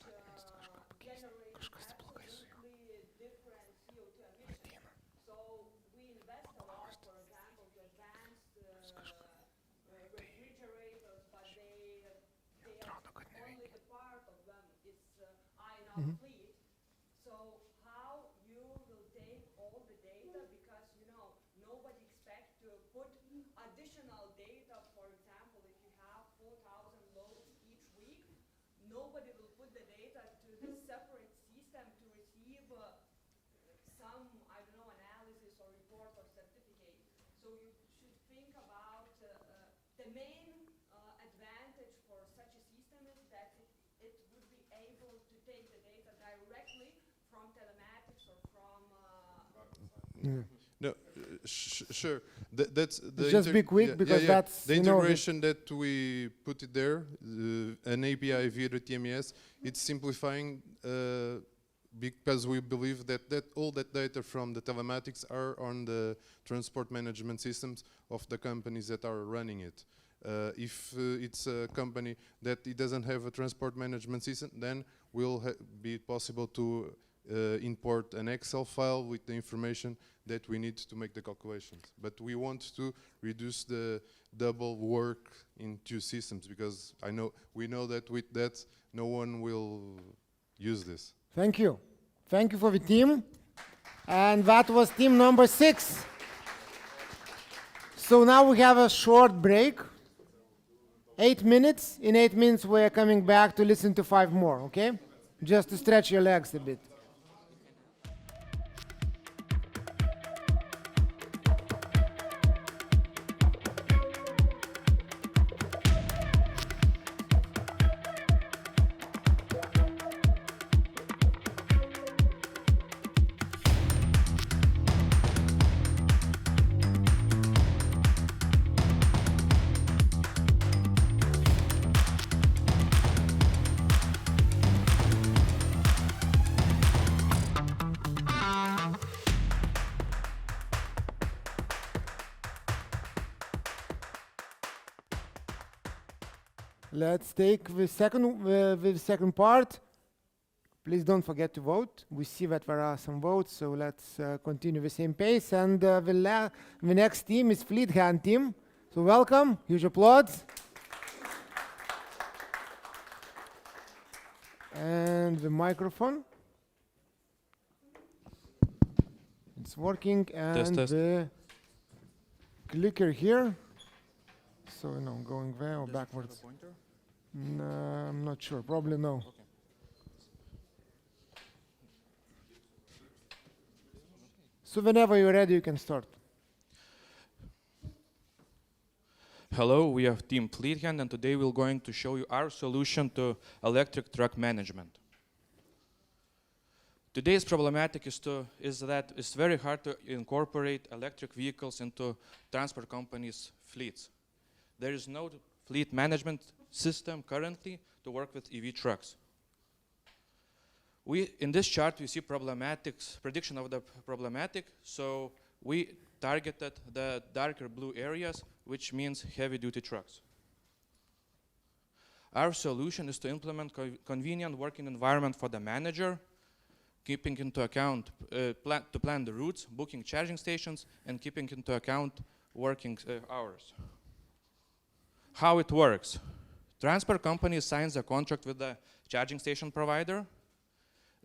generates absolutely different CO2 emissions. So we invest a lot, for example, to advanced refrigerators, but they are only the part of them is in our fleet. So how you will take all the data, because nobody expects to put additional data. For example, if you have 4,000 loads each week, nobody will put the data to the separate system to receive some, I don't know, analysis or report or certificate. So you should think about the main advantage for such a system is that it would be able to take the data directly from telematics or from... No, sure. That's the Just be quick, because that's the integration that we put it there, an API via the TMS. It's simplifying because we believe that all that data from the telematics are on the transport management systems of the companies that are running it. If it's a company that it doesn't have a transport management system, then will be possible to import an Excel file with the information that we need to make the calculations. But we want to reduce the double work in 2 systems, because we know that with that no one will use this. Thank you. Thank you for the team. And that was team number 6. So now we have a short break. 8 minutes. In 8 minutes, we are coming back to listen to 5 more, okay? Just to stretch your legs a bit. Let's take the second part. Please don't forget to vote. We see that there are some votes, so let's continue the same pace. And the next team is Fleet Hand team. So welcome, huge applause. And the microphone. It's working, and Test. the clicker here. So, going there or backwards. No, I'm not sure. Probably no. So whenever you're ready, you can start. Hello, we have Team Fleethand, and today we're going to show you our solution to electric truck management. Today's problematic is that it's very hard to incorporate electric vehicles into transport companies' fleets. There is no fleet management system currently to work with EV trucks. In this chart, we see prediction of the problematic, so we targeted the darker blue areas, which means heavy-duty trucks. Our solution is to implement convenient working environment for the manager, keeping into account, to plan the routes, booking charging stations, and keeping into account working hours. How it works. Transport company signs a contract with the charging station provider.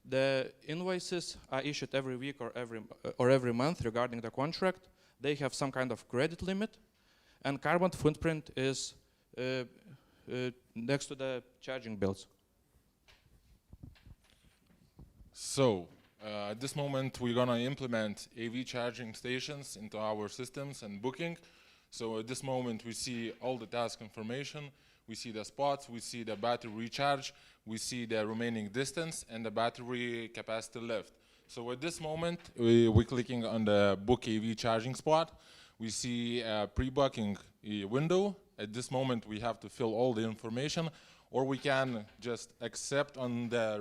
The invoices are issued every week or every month regarding the contract. They have some kind of credit limit, and carbon footprint is next to the charging bills. So, at this moment, we're gonna implement AV charging stations into our systems and booking. So at this moment, we see all the task information, we see the spots, we see the battery recharge, we see the remaining distance and the battery capacity left. So at this moment, we're clicking on the book AV charging spot. We see a pre-booking window. At this moment, we have to fill all the information, or we can just accept on the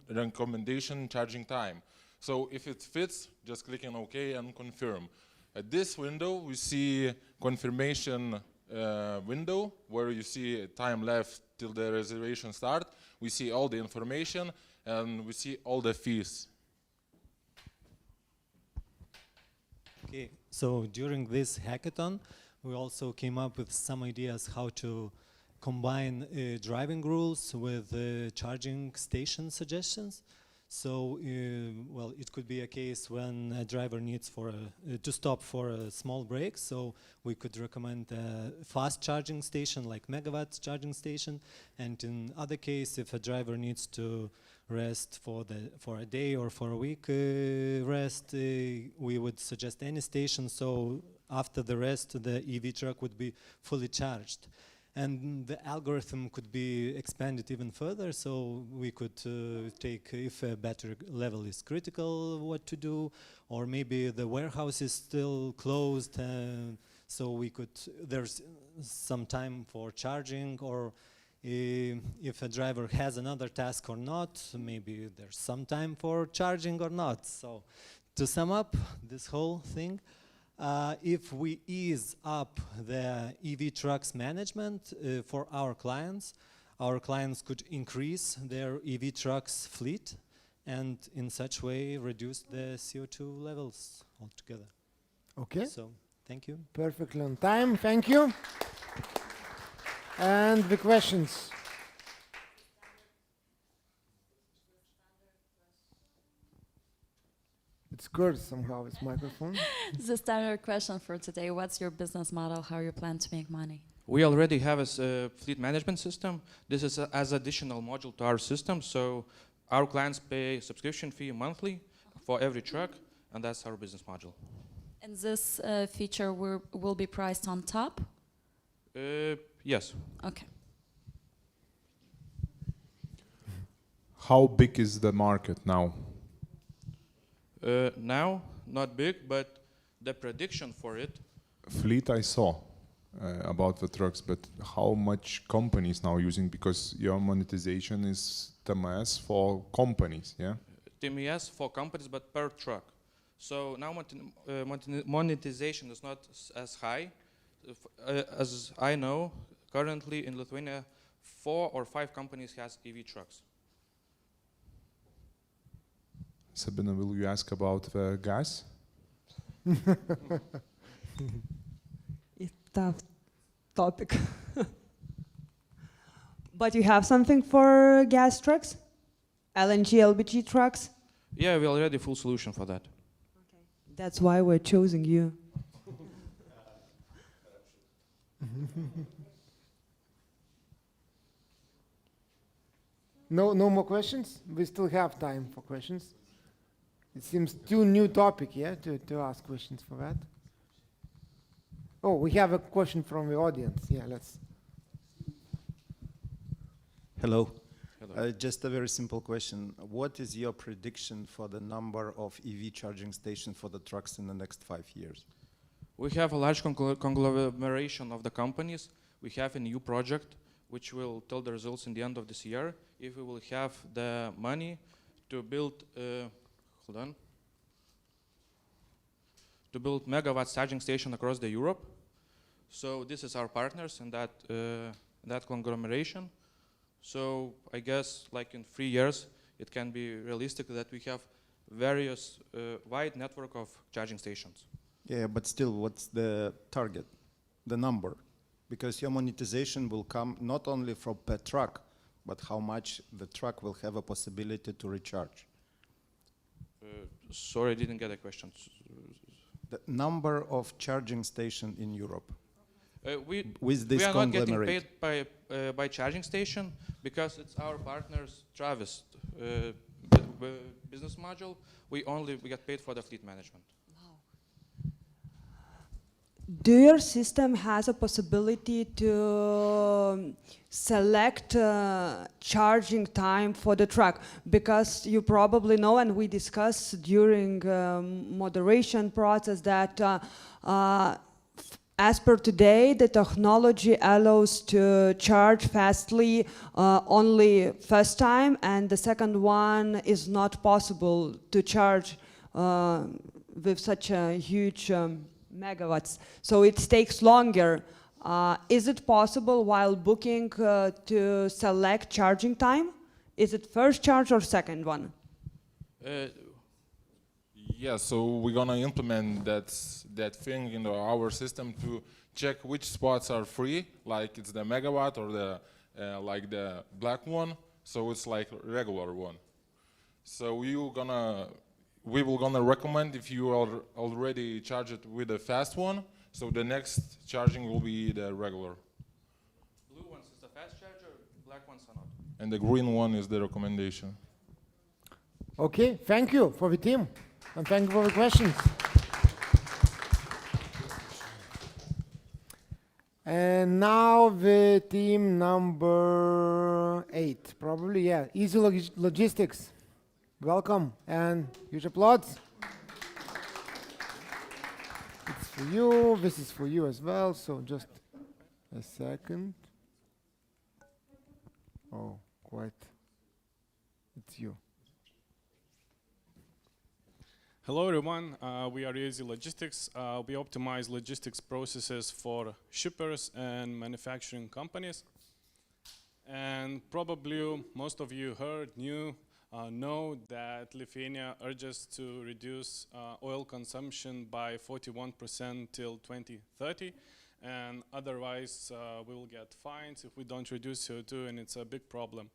recommendation charging time. So if it fits, just clicking OK and confirm. At this window, we see confirmation window where you see time left till the reservation start. We see all the information and we see all the fees. Okay, so during this hackathon, we also came up with some ideas how to combine driving rules with charging station suggestions. So, well, it could be a case when a driver needs to stop for a small break. So we could recommend a fast charging station like megawatt charging station. And in other case, if a driver needs to rest for a day or for a week rest, we would suggest any station. So after the rest, the EV truck would be fully charged. And the algorithm could be expanded even further, so we could take, if a battery level is critical, what to do, or maybe the warehouse is still closed, so there's some time for charging, or if a driver has another task or not, maybe there's some time for charging or not. So to sum up this whole thing, if we ease up the EV trucks management for our clients could increase their EV trucks fleet and in such way reduce the CO2 levels altogether. Okay. So, thank you. Perfectly on time, thank you. And the questions. It's cursed somehow, this microphone. The standard question for today, what's your business model? How you plan to make money? We already have a fleet management system. This is as additional module to our system. So our clients pay subscription fee monthly for every truck, and that's our business model. And this feature will be priced on top? Yes. Okay. How big is the market now? Now, not big, but the prediction for it. Fleet I saw about the trucks, but how much companies now using, because your monetization is TMS for companies, yeah? TMS for companies, but per truck. So now monetization is not as high. As I know, currently in Lithuania, 4 or 5 companies has EV trucks. Sabina, will you ask about the gas? It's tough topic. But you have something for gas trucks? LNG, LBG trucks? Yeah, we already full solution for that. That's why we're choosing you. No more questions? We still have time for questions. It seems too new topic, yeah, to ask questions for that. Oh, we have a question from the audience. Yeah, let's. Hello. Just a very simple question. What is your prediction for the number of EV charging stations for the trucks in the next 5 years? We have a large conglomeration of the companies. We have a new project which will tell the results in the end of this year. If we will have the money to build, to build megawatt charging station across the Europe. So this is our partners in that conglomeration. So I guess like in 3 years, it can be realistic that we have various wide network of charging stations. Yeah, but still, what's the target, the number? Because your monetization will come not only from per truck, but how much the truck will have a possibility to recharge. Sorry, I didn't get a question. The number of charging stations in Europe. With this we are not getting paid by charging station because it's our partners Travis business module. We get paid for the fleet management. Do your system has a possibility to select charging time for the truck? Because you probably know, and we discussed during moderation process that as per today, the technology allows to charge fastly only first time, and the second one is not possible to charge with such a huge megawatts. So it takes longer. Is it possible while booking to select charging time? Is it first charge or second one? Yeah, so we're gonna implement that thing in our system to check which spots are free, like it's the megawatt or the like the black one. So it's like regular one. So we will gonna recommend if you are already charged with the fast one. So the next charging will be the regular. Blue ones is the fast charger, black ones are not. And the green one is the recommendation. Okay, thank you for the team. And thank you for the questions. And now the team number 8, probably, yeah. Easy Logistics. Welcome and huge applause. It's for you, this is for you as well, so just a second. Oh, quite. It's you. Hello everyone, we are Easy Logistics. We optimize logistics processes for shippers and manufacturing companies. And probably most of you know that Lithuania urges to reduce oil consumption by 41% till 2030, and otherwise we will get fines if we don't reduce CO2, and it's a big problem.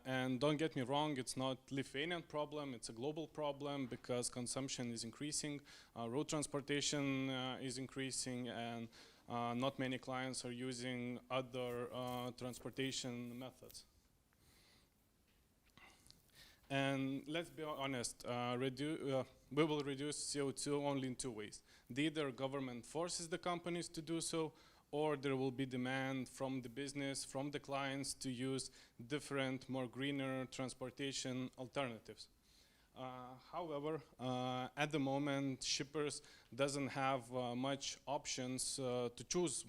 And don't get me wrong, it's not Lithuanian problem, it's a global problem because consumption is increasing, road transportation is increasing, and not many clients are using other transportation methods. And let's be honest, we will reduce CO2 only in two ways. Either government forces the companies to do so, or there will be demand from the business, from the clients to use different, more greener transportation alternatives. However, at the moment, shippers doesn't have much options to choose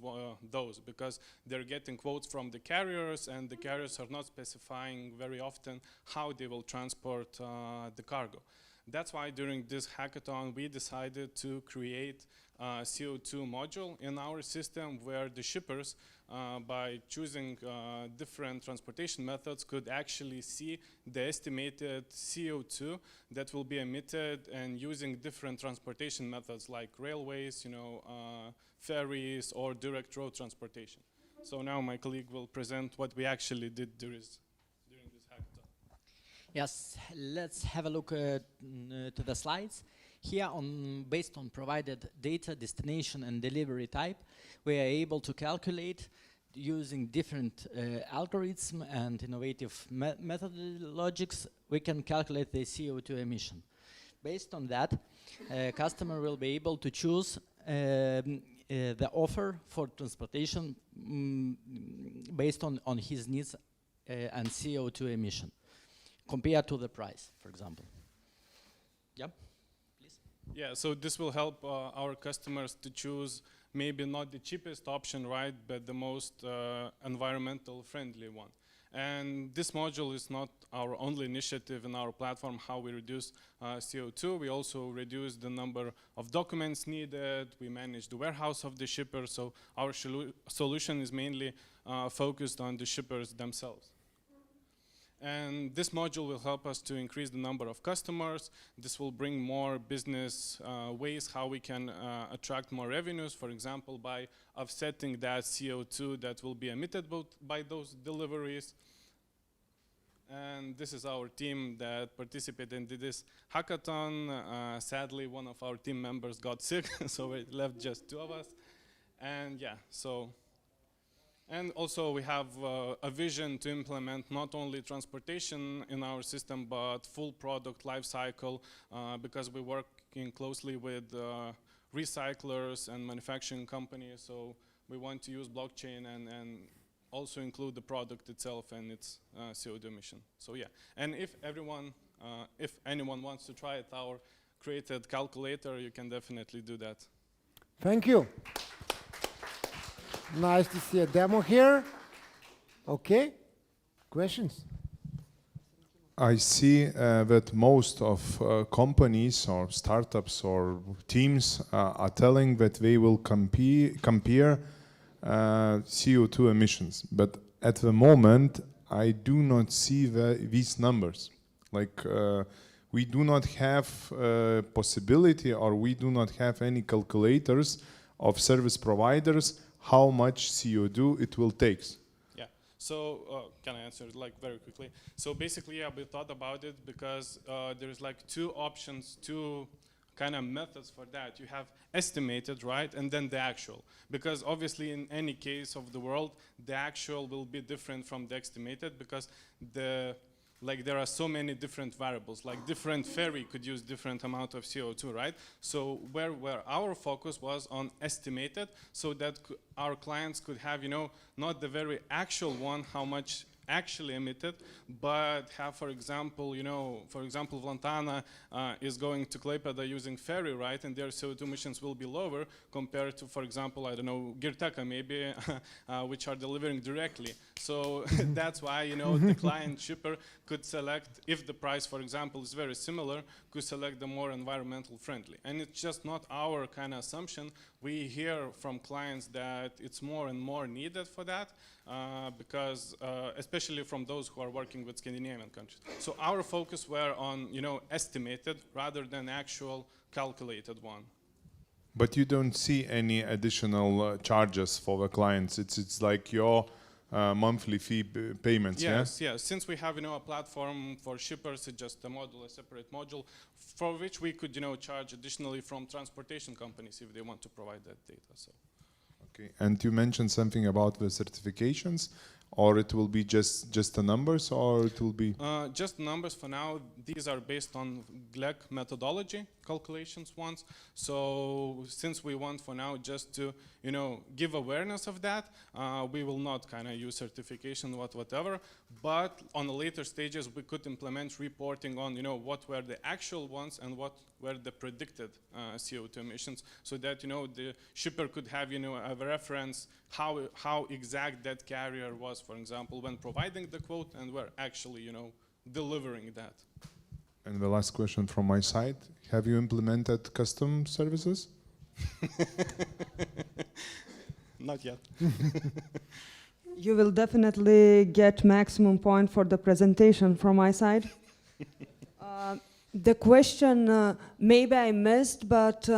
those because they're getting quotes from the carriers, and the carriers are not specifying very often how they will transport the cargo. That's why during this hackathon we decided to create a CO2 module in our system where the shippers, by choosing different transportation methods, could actually see the estimated CO2 that will be emitted, and using different transportation methods like railways, ferries, or direct road transportation. So now my colleague will present what we actually did during this hackathon. Yes, let's have a look to the slides. Here, based on provided data, destination, and delivery type, we are able to calculate using different algorithms and innovative methodologies. We can calculate the CO2 emission. Based on that, customer will be able to choose the offer for transportation based on his needs and CO2 emission, compared to the price, for example. Yep. Yeah, so this will help our customers to choose maybe not the cheapest option, right, but the most environmental friendly one. And this module is not our only initiative in our platform, how we reduce CO2. We also reduce the number of documents needed. We manage the warehouse of the shipper. So our solution is mainly focused on the shippers themselves. And this module will help us to increase the number of customers. This will bring more business ways how we can attract more revenues, for example, by offsetting that CO2 that will be emitted by those deliveries. And this is our team that participated in this hackathon. Sadly, one of our team members got sick, so we left just two of us. And yeah, so. And also we have a vision to implement not only transportation in our system, but full product life cycle, because we're working closely with recyclers and manufacturing companies. So we want to use blockchain and also include the product itself and its CO2 emission. So yeah, and if anyone wants to try it, our created calculator, you can definitely do that. Thank you. Nice to see a demo here. Okay, questions? I see that most of companies or startups or teams are telling that they will compare CO2 emissions. But at the moment, I do not see these numbers. Like we do not have possibility, or we do not have any calculators of service providers how much CO2 it will take. Yeah, so can I answer it like very quickly? So basically, yeah, we thought about it because there's like two options, two kind of methods for that. You have estimated, right, and then the actual. Because obviously in any case of the world, the actual will be different from the estimated because there are so many different variables, like different ferry could use different amount of CO2, right? So where our focus was on estimated, so that our clients could have, not the very actual one, how much actually emitted, but have, for example, Vlantana is going to Klaipėda using ferry, right? And their CO2 emissions will be lower compared to, for example, I don't know, Girteka maybe, which are delivering directly. So that's why, the client shipper could select, if the price, for example, is very similar, could select the more environmental friendly. And it's just not our kind of assumption. We hear from clients that it's more and more needed for that, because especially from those who are working with Scandinavian countries. So our focus were on, estimated rather than actual calculated one. But you don't see any additional charges for the clients. It's like your monthly fee payments. Yes, yes. Since we have, a platform for shippers, it's just a module, a separate module, for which we could, charge additionally from transportation companies if they want to provide that data. So. Okay. And you mentioned something about the certifications, or it will be just the numbers, or it will be just numbers for now. These are based on GLEC methodology calculations ones. So since we want for now just to give awareness of that, we will not kind of use certification whatever. But on the later stages, we could implement reporting on what were the actual ones and what were the predicted CO2 emissions, so that the shipper could have a reference how exact that carrier was, for example, when providing the quote, and we're actually delivering that. And the last question from my side: have you implemented custom services? Not yet. You will definitely get maximum point for the presentation from my side. The question maybe I missed, but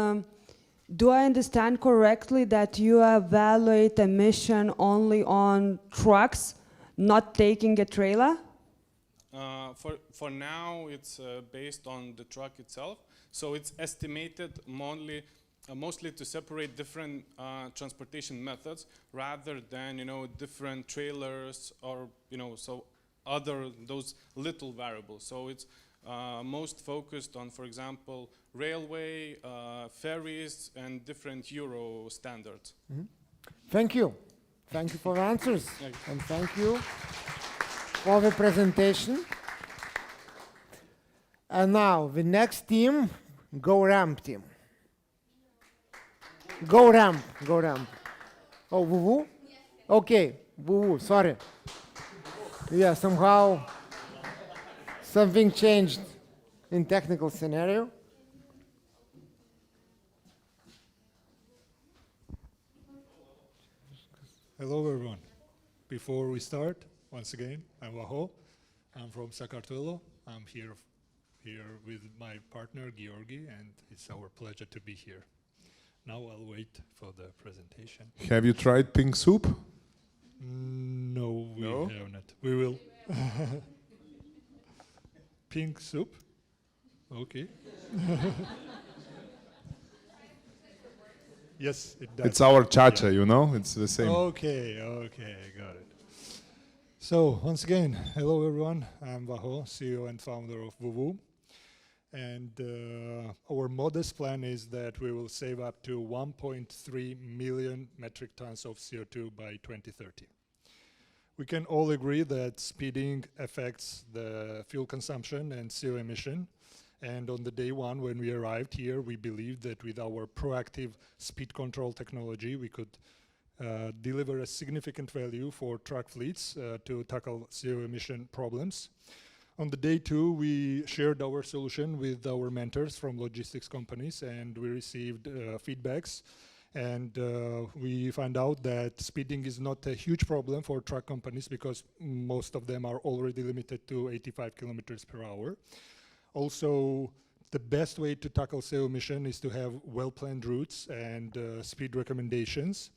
do I understand correctly that you evaluate emission only on trucks, not taking a trailer? For now, it's based on the truck itself. So it's estimated mostly to separate different transportation methods rather than different trailers or so other those little variables. So it's most focused on, for example, railway, ferries, and different Euro standards. Mm-hmm. Thank you. Thank you for the answers. And thank you for the presentation. And now the next team, Go Ramp team. Go Ramp, Go Ramp. Oh, Vuvu? Okay, Vuvu, sorry. Yeah, somehow something changed in technical scenario. Hello everyone. Before we start, once again, I'm Vaho. I'm from Sakartvelo. I'm here with my partner Georgi, and it's our pleasure to be here. Now I'll wait for the presentation. Have you tried pink soup? No, we have not. We will. Pink soup? Okay. Yes, it does. It's our cha-cha, it's the same. Okay, got it. So, once again, hello everyone. I'm Vaho, CEO and founder of Vuvu. And our modest plan is that we will save up to 1.3 million metric tons of CO2 by 2030. We can all agree that speeding affects the fuel consumption and CO emission. And on the day one, when we arrived here, we believed that with our proactive speed control technology, we could deliver a significant value for truck fleets to tackle CO emission problems. On the day two, we shared our solution with our mentors from logistics companies, and we received feedbacks. And we found out that speeding is not a huge problem for truck companies because most of them are already limited to 85 kilometers per hour. Also, the best way to tackle CO emission is to have well-planned routes and speed recommendations.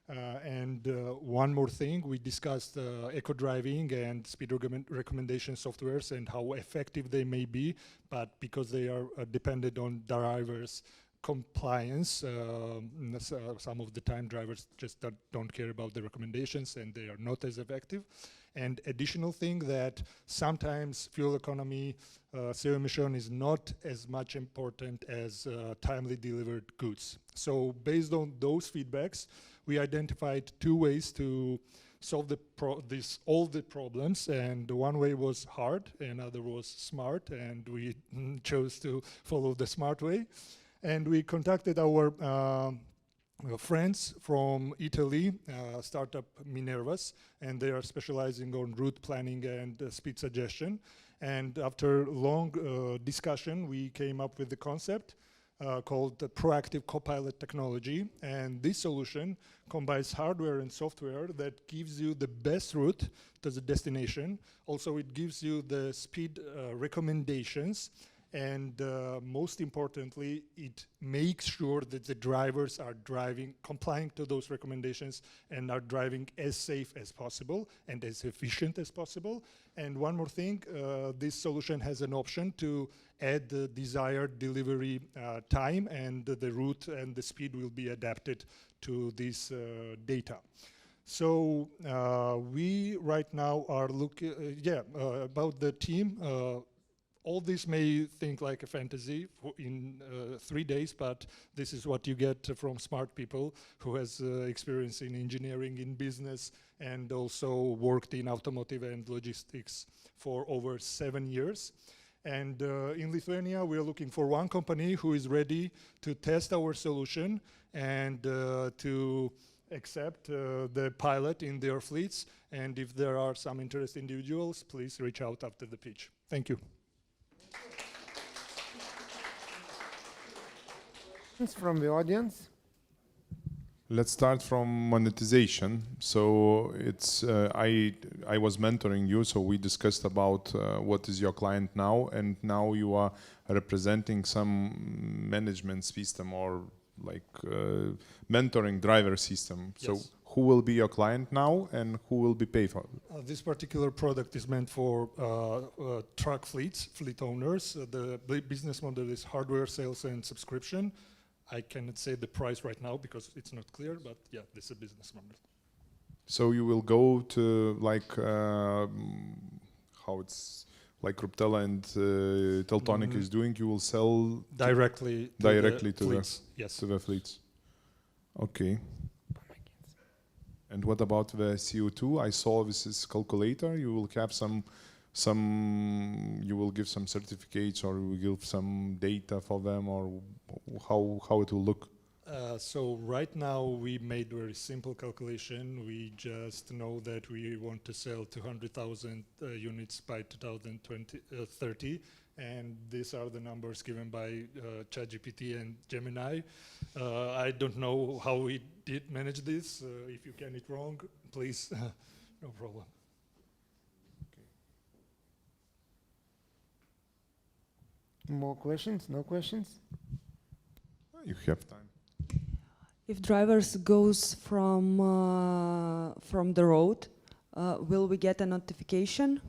One more thing, we discussed eco-driving and speed recommendation softwares and how effective they may be, but because they are dependent on drivers' compliance, some of the time drivers just don't care about the recommendations and they are not as effective. And additional thing that sometimes fuel economy, CO emission is not as much important as timely delivered goods. So based on those feedbacks, we identified two ways to solve all the problems, and one way was hard, another was smart, and we chose to follow the smart way. And we contacted our friends from Italy, startup Minervas, and they are specializing on route planning and speed suggestion. And after long discussion, we came up with the concept called the proactive copilot technology. And this solution combines hardware and software that gives you the best route to the destination. Also, it gives you the speed recommendations And most importantly, it makes sure that the drivers are driving, complying to those recommendations and are driving as safe as possible and as efficient as possible. And one more thing, this solution has an option to add the desired delivery time, and the route and the speed will be adapted to this data. So we right now are looking, about the team. All this may think like a fantasy in 3 days, but this is what you get from smart people who has experience in engineering, in business, and also worked in automotive and logistics for over 7 years. And in Lithuania, we are looking for one company who is ready to test our solution and to accept the pilot in their fleets. And if there are some interested individuals, please reach out after the pitch. Thank you. From the audience? Let's start from monetization. So it's I was mentoring you, so we discussed about what is your client now, and now you are representing some management system or like mentoring driver system. Yes. So who will be your client now, and who will be paid for? This particular product is meant for truck fleets, fleet owners. The business model is hardware sales and subscription. I cannot say the price right now because it's not clear, but yeah, this is a business model. So you will go to like how it's like Ruptela and Teltonic is doing. You will sell directly to the fleets. Yes. To the fleets. Okay. And what about the CO2? I saw this is calculator. You will have some you will give some certificates, or you will give some data for them, or how it will look? So right now we made very simple calculation. We just know that we want to sell 200,000 units by 2030, and these are the numbers given by ChatGPT and Gemini. I don't know how we did manage this. If you get it wrong, please, no problem. More questions? No questions? You have time. If drivers goes from the road, will we get a notification?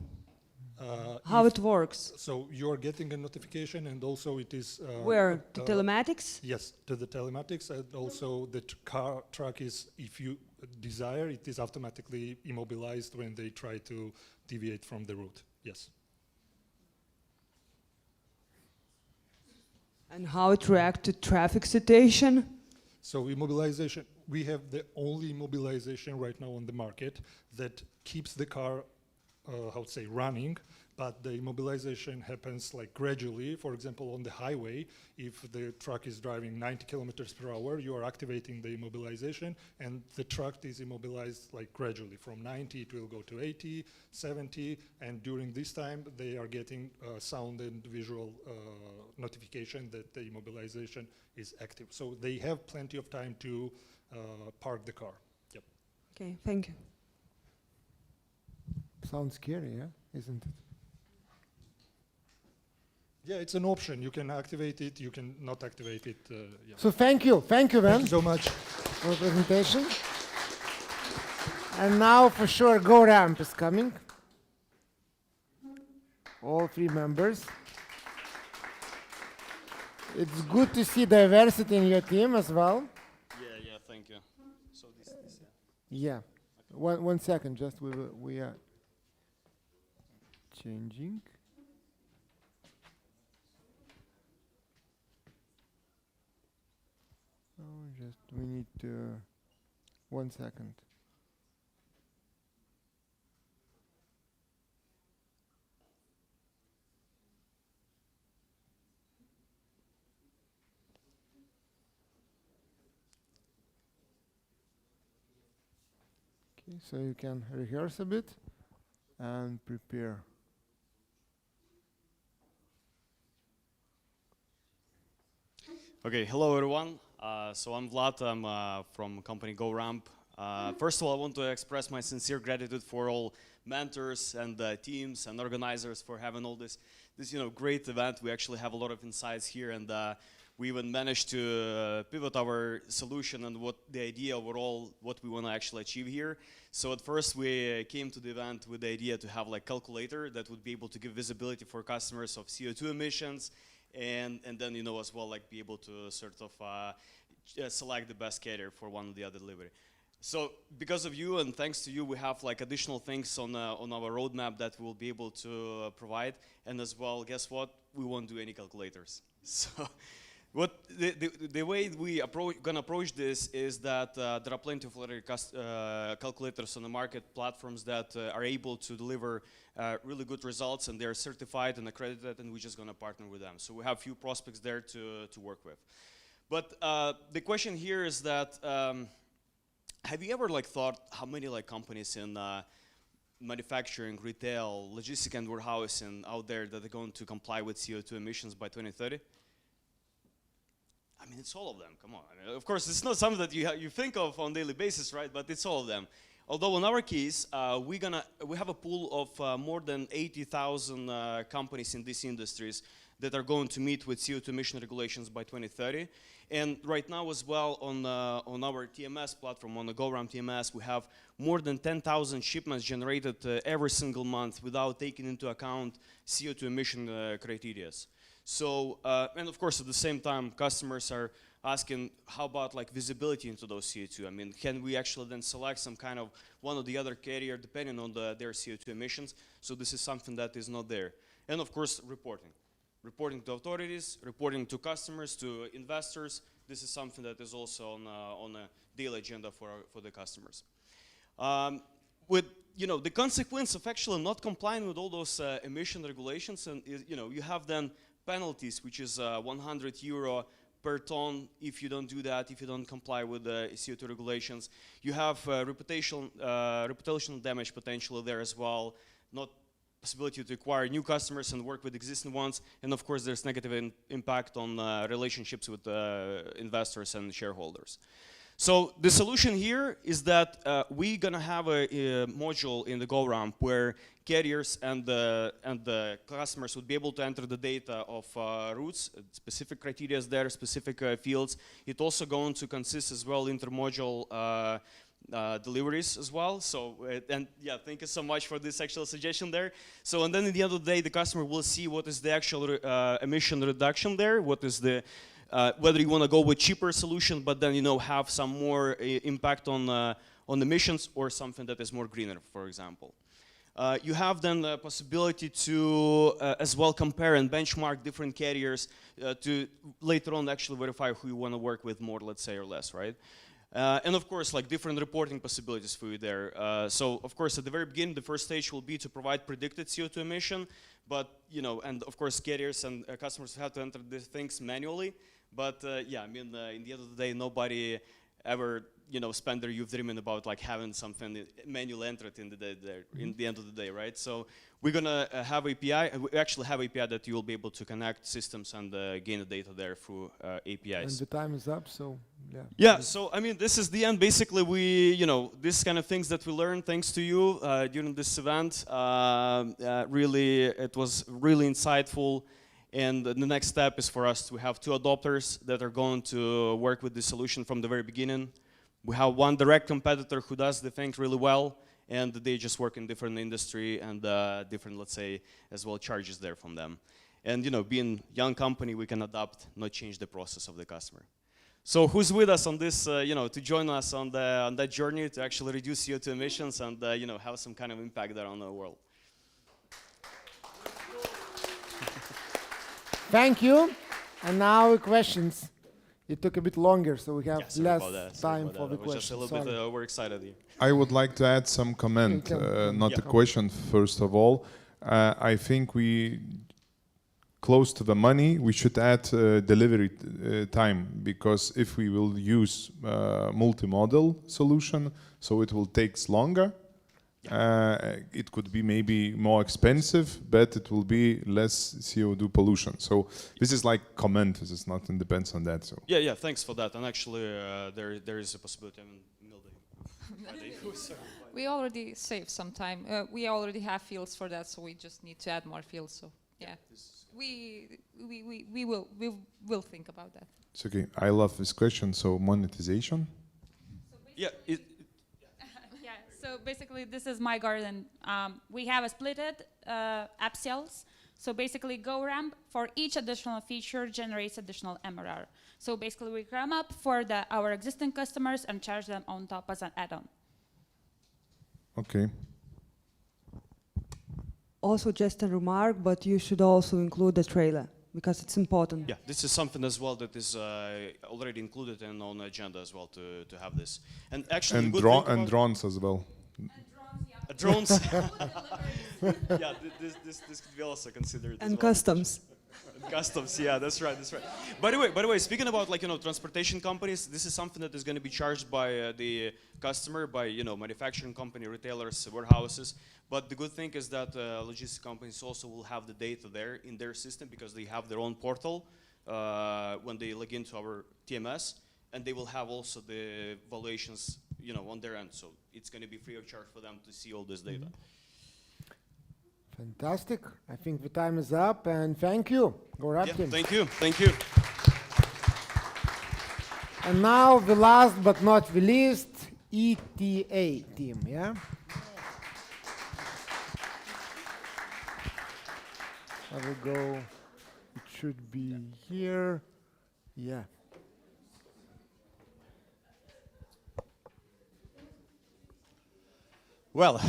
How it works? So you are getting a notification, and also it is where to telematics? Yes, to the telematics, and also the truck is, if you desire, it is automatically immobilized when they try to deviate from the route. Yes. And how it react to traffic situation? So immobilization, we have the only immobilization right now on the market that keeps the car, how to say, running, but the immobilization happens like gradually. For example, on the highway, if the truck is driving 90 kilometers per hour, you are activating the immobilization, and the truck is immobilized like gradually. From 90, it will go to 80, 70, and during this time, they are getting sound and visual notification that the immobilization is active. So they have plenty of time to park the car. Yep. Okay, thank you. Sounds scary, yeah? Isn't it? Yeah, it's an option. You can activate it, you can not activate it. Yeah. So thank you, Ben. Thank you so much for the presentation. And now for sure GoRamp is coming. All 3 members. It's good to see diversity in your team as well. Yeah, thank you. So this Yeah. One second, just we are changing. Oh, just we need 1 second. Okay, so you can rehearse a bit and prepare. Okay, hello everyone. So I'm Vlad, I'm from company GoRamp. First of all, I want to express my sincere gratitude for all mentors and teams and organizers for having all this this great event. We actually have a lot of insights here, and we even managed to pivot our solution and what the idea overall, what we want to actually achieve here. So at first we came to the event with the idea to have like calculator that would be able to give visibility for customers of CO2 emissions, and then as well like be able to sort of select the best carrier for one or the other delivery. So because of you and thanks to you, we have like additional things on our roadmap that we'll be able to provide. And as well, guess what? We won't do any calculators. So what the way we gonna approach this is that there are plenty of other calculators on the market, platforms that are able to deliver really good results, and they're certified and accredited, and we're just gonna partner with them. So we have few prospects there to work with. But the question here is that have you ever like thought how many like companies in manufacturing, retail, logistics and warehousing out there that are going to comply with CO2 emissions by 2030? I mean, it's all of them. Come on. I mean, of course, it's not something that you think of on a daily basis, right? But it's all of them. Although in our case, we have a pool of more than 80,000 companies in these industries that are going to meet with CO2 emission regulations by 2030. And right now as well on our TMS platform, on the GoRam TMS, we have more than 10,000 shipments generated every single month without taking into account CO2 emission criteria. So, and of course at the same time, customers are asking how about like visibility into those CO2? I mean, can we actually then select some kind of one or the other carrier depending on their CO2 emissions? So this is something that is not there. And of course, reporting. Reporting to authorities, reporting to customers, to investors. This is something that is also on a daily agenda for the customers. With the consequence of actually not complying with all those emission regulations, and you have then penalties, which is €100 per ton if you don't do that, if you don't comply with the CO2 regulations. You have reputational damage potentially there as well. Not possibility to acquire new customers and work with existing ones, and of course there's negative impact on relationships with investors and shareholders. So the solution here is that we're gonna have a module in the GoRamp where carriers and the customers would be able to enter the data of routes, specific criteria there, specific fields. It also going to consist as well intermodule deliveries as well. So and yeah, thank you so much for this actual suggestion there. So and then at the end of the day, the customer will see what is the actual emission reduction there, what is the whether you want to go with cheaper solution, but then have some more impact on emissions, or something that is more greener, for example. You have then the possibility to as well compare and benchmark different carriers to later on actually verify who you want to work with more, let's say, or less, right? And of course, like different reporting possibilities for you there. So of course, at the very beginning, the first stage will be to provide predicted CO2 emission, but and of course, carriers and customers have to enter these things manually. But yeah, I mean, in the end of the day, nobody ever spend their youth dreaming about like having something manually entered in the end of the day, right? So we're gonna have API. We actually have API that you will be able to connect systems and gain the data there through APIs. And the time is up, so yeah. Yeah, so I mean, this is the end. Basically, we, this kind of things that we learned thanks to you during this event. Really, it was really insightful. And the next step is for us to have 2 adopters that are going to work with the solution from the very beginning. We have one direct competitor who does the thing really well, and they just work in different industry and different, let's say, as well charges there from them. And being young company, we can adapt, not change the process of the customer. So who's with us on this, to join us on that journey to actually reduce CO2 emissions and have some kind of impact there on the world? Thank you. And now questions. It took a bit longer, so we have less time for the questions. Just a little bit overexcited here. I would like to add some comment, not a question, first of all. I think we, close to the money, we should add delivery time, because if we will use multimodal solution, so it will take longer. It could be maybe more expensive, but it will be less CO2 pollution. So this is like comment. This is not, it depends on that. So yeah, thanks for that. And actually, there is a possibility. We already saved some time. We already have fields for that, so we just need to add more fields. So Yeah. We will think about that. It's okay. I love this question. So monetization. Yeah. Yeah, so basically this is my garden. We have a splitted upsells. So basically GoRamp for each additional feature generates additional MRR. So basically we come up for our existing customers and charge them on top as an add-on. Okay. Also just a remark, but you should also include the trailer because it's important. Yeah, this is something as well that is already included in on the agenda as well to have this. And actually, And, good thing about drones as well. Drones. Yeah, this could be also considered. And as well. customs. Customs, yeah, that's right, that's right. By the way, speaking about transportation companies, this is something that is going to be charged by the customer, by manufacturing company, retailers, warehouses. But the good thing is that logistics companies also will have the data there in their system because they have their own portal when they log into our TMS, and they will have also the valuations, on their end. So it's going to be free of charge for them to see all this data. Fantastic. I think the time is up, and thank you. GoRamp team. Thank you. Thank you. And now the last but not the least, ETA team, yeah? I will go, it should be here, yeah. Well,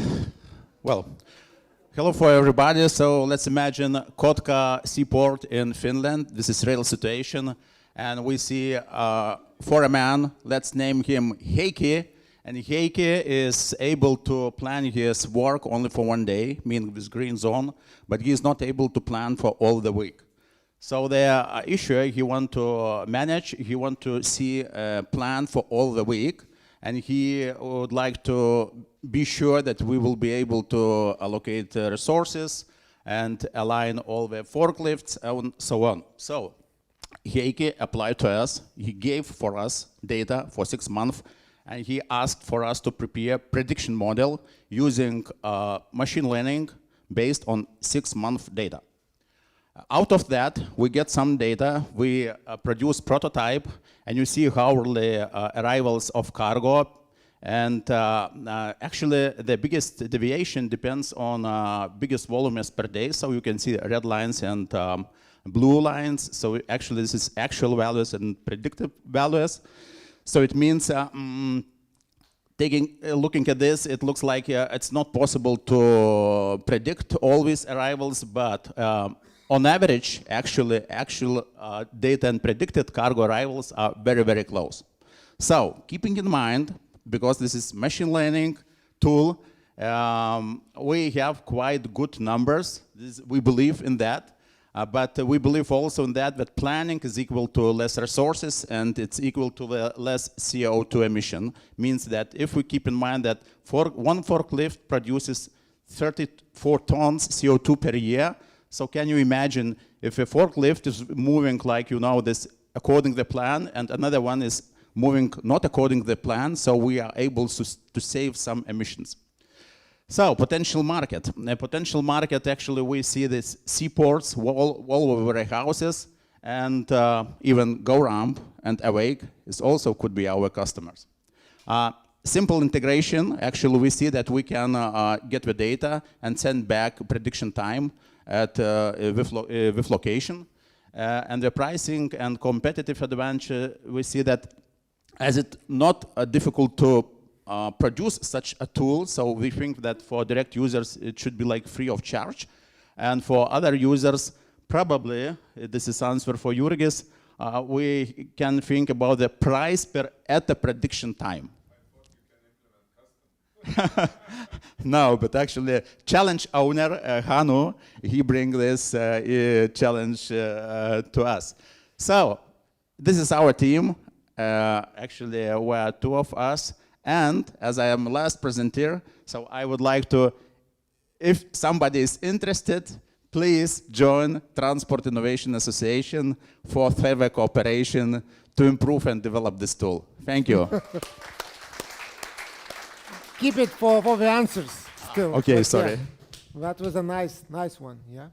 hello for everybody. So let's imagine Kotka seaport in Finland. This is real situation. And we see for a man, let's name him Heikki. And Heikki is able to plan his work only for one day, meaning this green zone, but he is not able to plan for all the week. So the issue he want to manage, he want to see a plan for all the week, and he would like to be sure that we will be able to allocate resources and align all the forklifts and so on. So Heikki applied to us, he gave for us data for 6 months, and he asked for us to prepare prediction model using machine learning based on 6-month data. Out of that, we get some data, we produce prototype, and you see how the arrivals of cargo, and actually the biggest deviation depends on biggest volumes per day, so you can see red lines and blue lines, so actually this is actual values and predictive values. So it means looking at this, it looks like it's not possible to predict always arrivals, but on average, actual data and predicted cargo arrivals are very, very close. So keeping in mind, because this is machine learning tool, we have quite good numbers. We believe in that. But we believe also in that planning is equal to less resources and it's equal to the less CO2 emission. Means that if we keep in mind that one forklift produces 34 tons CO2 per year, so can you imagine if a forklift is moving like, this according to the plan and another one is moving not according to the plan, so we are able to save some emissions. So, potential market. The potential market, actually, we see these seaports all over warehouses, and even GoRamp and Awake also could be our customers. Simple integration, actually, we see that we can get the data and send back prediction time with location. And the pricing and competitive advantage, we see that as it's not difficult to produce such a tool, so we think that for direct users it should be like free of charge, and for other users probably, this is answer for Jurgis, we can think about the price at the prediction time. No, but actually challenge owner Hanu, he brings this challenge to us. So this is our team, actually we're 2 of us. And as I am last presenter, so I would like to, if somebody is interested, please join Transport Innovation Association for further cooperation to improve and develop this tool. Thank you. Keep it for the answers still. Okay, but sorry. Yeah, that was a nice one, yeah.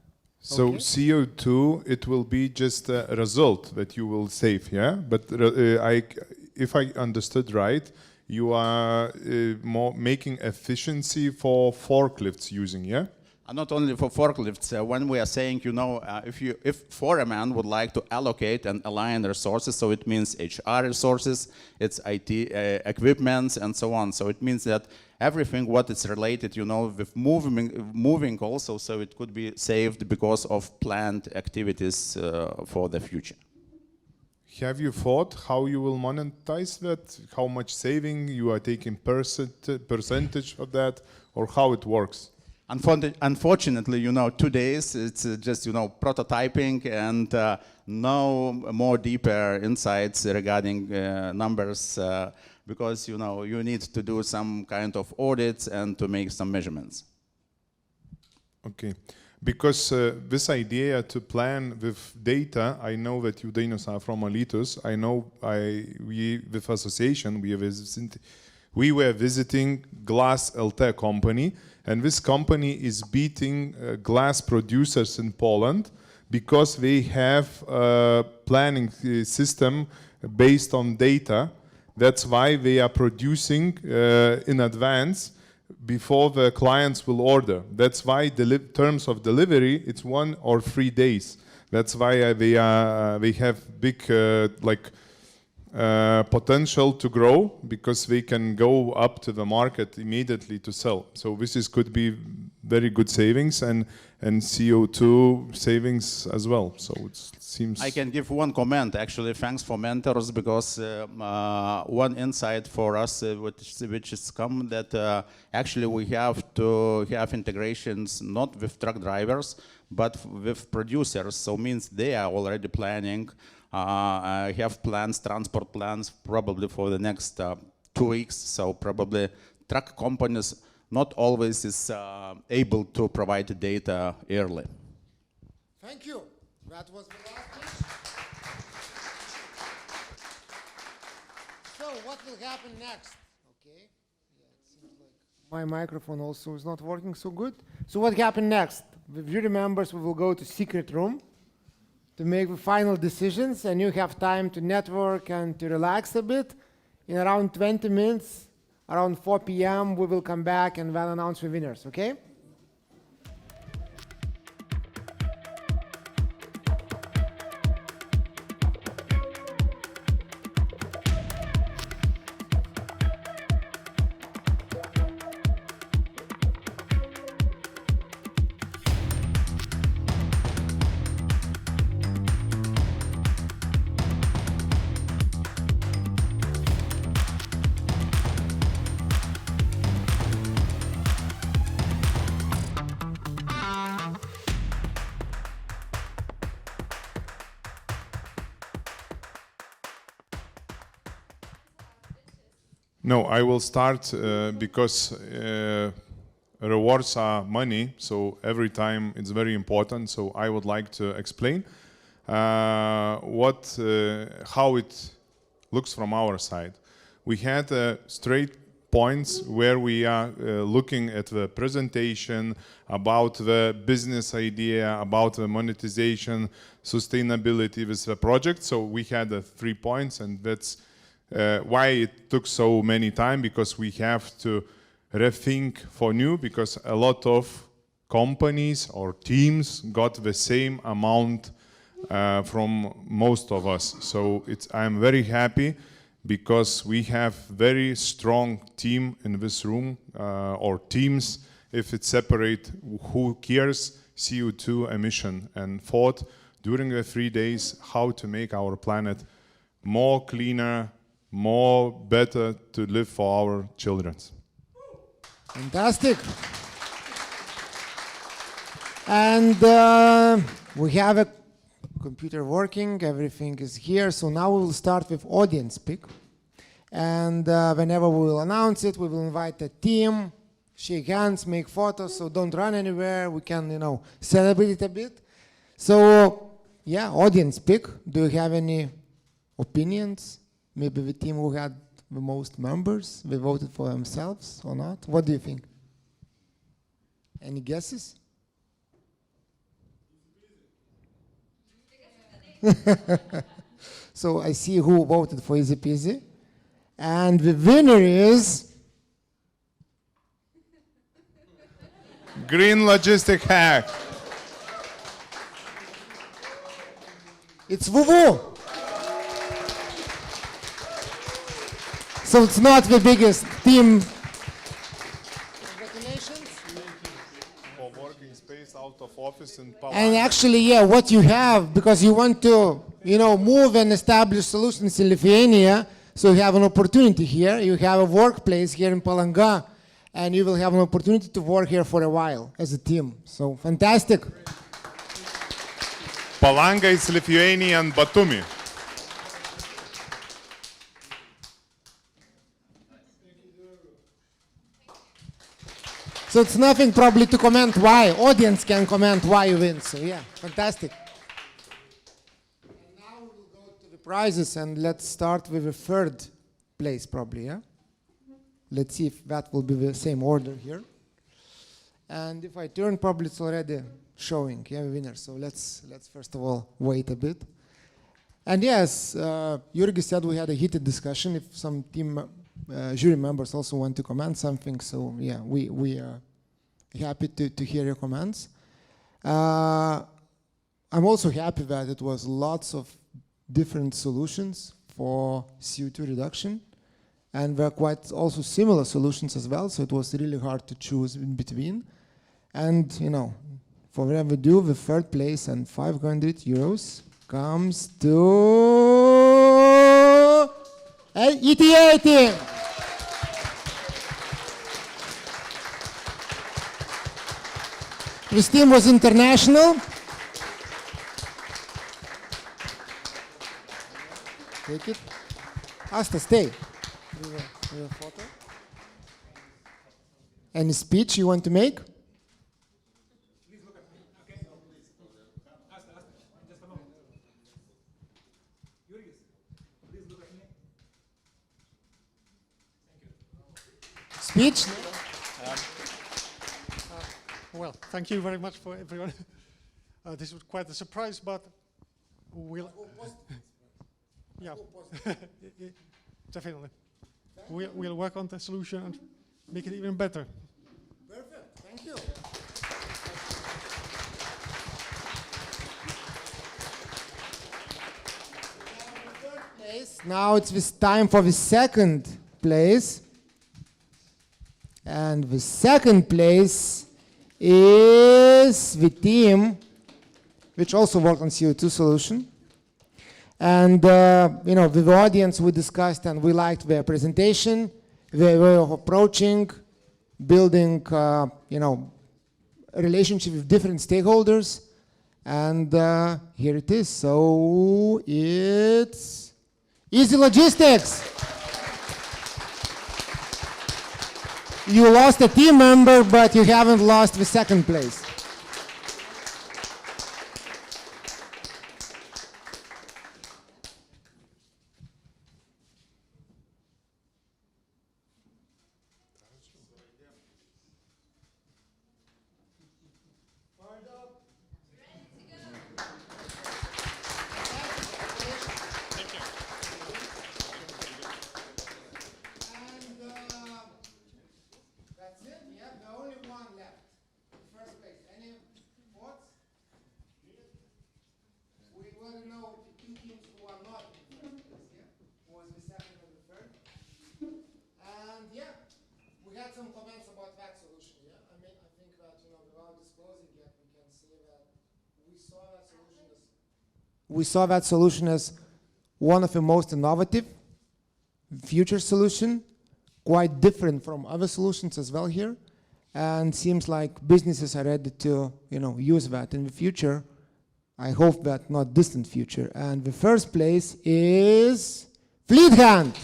So Okay. CO2, it will be just a result that you will save, yeah? But if I understood right, you are more making efficiency for forklifts using, yeah? Not only for forklifts, when we are saying, if foreman would like to allocate and align resources, so it means HR resources, it's IT equipments, and so on. So it means that everything what is related, with moving also, so it could be saved because of planned activities for the future. Have you thought how you will monetize that? How much saving you are taking percentage of that, or how it works? Unfortunately, 2 days, it's just, prototyping and no more deeper insights regarding numbers because, you need to do some kind of audits and to make some measurements. Okay, because this idea to plan with data, I know that you, Dainius, are from Alytus. I know we with association, we were visiting Glass LT company, and this company is beating glass producers in Poland because they have a planning system based on data. That's why they are producing in advance before the clients will order. That's why terms of delivery, it's 1 or 3 days. That's why they have big potential to grow because they can go up to the market immediately to sell. So this could be very good savings and CO2 savings as well. So it seems. I can give one comment actually. Thanks for mentors because one insight for us which is come that actually we have to have integrations not with truck drivers but with producers. So means they are already planning. Have plans, transport plans, probably for the next 2 weeks. So probably truck companies not always is able to provide the data early. Thank you. That was the last question. So what will happen next? Okay. Yeah, it seems like my microphone also is not working so good. So what happened next? With jury members, we will go to secret room to make the final decisions, and you have time to network and to relax a bit. In around 20 minutes, around 4 p.m., we will come back and we'll announce the winners, okay? No, I will start because rewards are money, so every time it's very important. So I would like to explain how it looks from our side. We had straight points where we are looking at the presentation about the business idea, about the monetization, sustainability with the project. So we had 3 points, and that's why it took so many time, because we have to rethink for new, because a lot of companies or teams got the same amount from most of us. So I'm very happy because we have very strong team in this room, or teams, if it's separate, who cares CO2 emission, and thought during the 3 days how to make our planet more cleaner, more better to live for our children. Fantastic. And we have a computer working, everything is here. So now we will start with audience pick. And whenever we will announce it, we will invite a team, shake hands, make photos, so don't run anywhere. We can, celebrate it a bit. So, yeah, audience pick. Do you have any opinions? Maybe the team who had the most members, they voted for themselves or not? What do you think? Any guesses? So I see who voted for easy peasy. And the winner is GreenLogistics hack. it's Vuvu. So it's not the biggest team. For working space out of office in Palanga. And actually, yeah, what you have, because you want to, move and establish solutions in Lithuania, so you have an opportunity here. You have a workplace here in Palanga, and you will have an opportunity to work here for a while as a team. So fantastic. Palanga is Lithuania and Batumi. So it's nothing probably to comment why. Audience can comment why you win. So yeah, fantastic. And now we'll go to the prizes, and let's start with the third place probably, yeah? Let's see if that will be the same order here. And if I turn, probably it's already showing, yeah, the winner. So let's first of all wait a bit. And yes, Jurgi said we had a heated discussion. If some team jury members also want to comment something, so yeah, we are happy to hear your comments. I'm also happy that it was lots of different solutions for CO2 reduction, and there are quite also similar solutions as well, so it was really hard to choose in between. And for whatever we do, the third place and 500 euros comes to ETA team. This team was international. Take it. Asta, stay. Do a photo. Any speech you want to make? Speech? Well, thank you very much for everyone. This was quite a surprise, but we'll... yeah, definitely. We'll work on the solution and make it even better. Perfect, thank you. Now it's this time for the second place. And the second place is the team which also worked on CO2 solution. And with the audience we discussed and we liked their presentation, their way of approaching, building a relationship with different stakeholders. And here it is. So it's Easy Logistics. You lost a team member, but you haven't lost the second place. We saw that solution as one of the most innovative future solution, quite different from other solutions as well here, and seems like businesses are ready to use that in the future. I hope that not distant future. And the first place is Fleet Hand.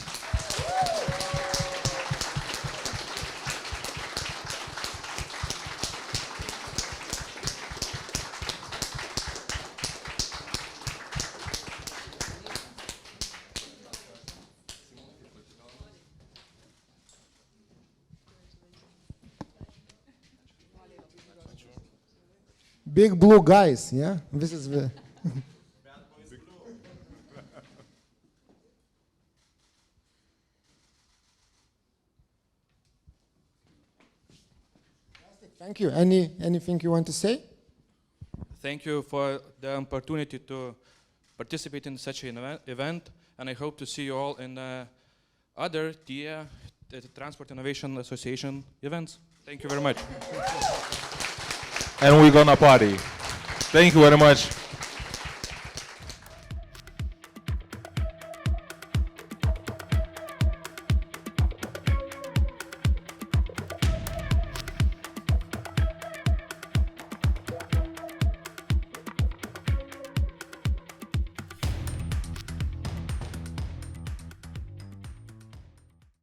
Big blue guys, yeah? This is the... Thank you. Anything you want to say? Thank you for the opportunity to participate in such an event, and I hope to see you all in other TIA, the Transport Innovation Association events. Thank you very much. And we're gonna party. Thank you very much.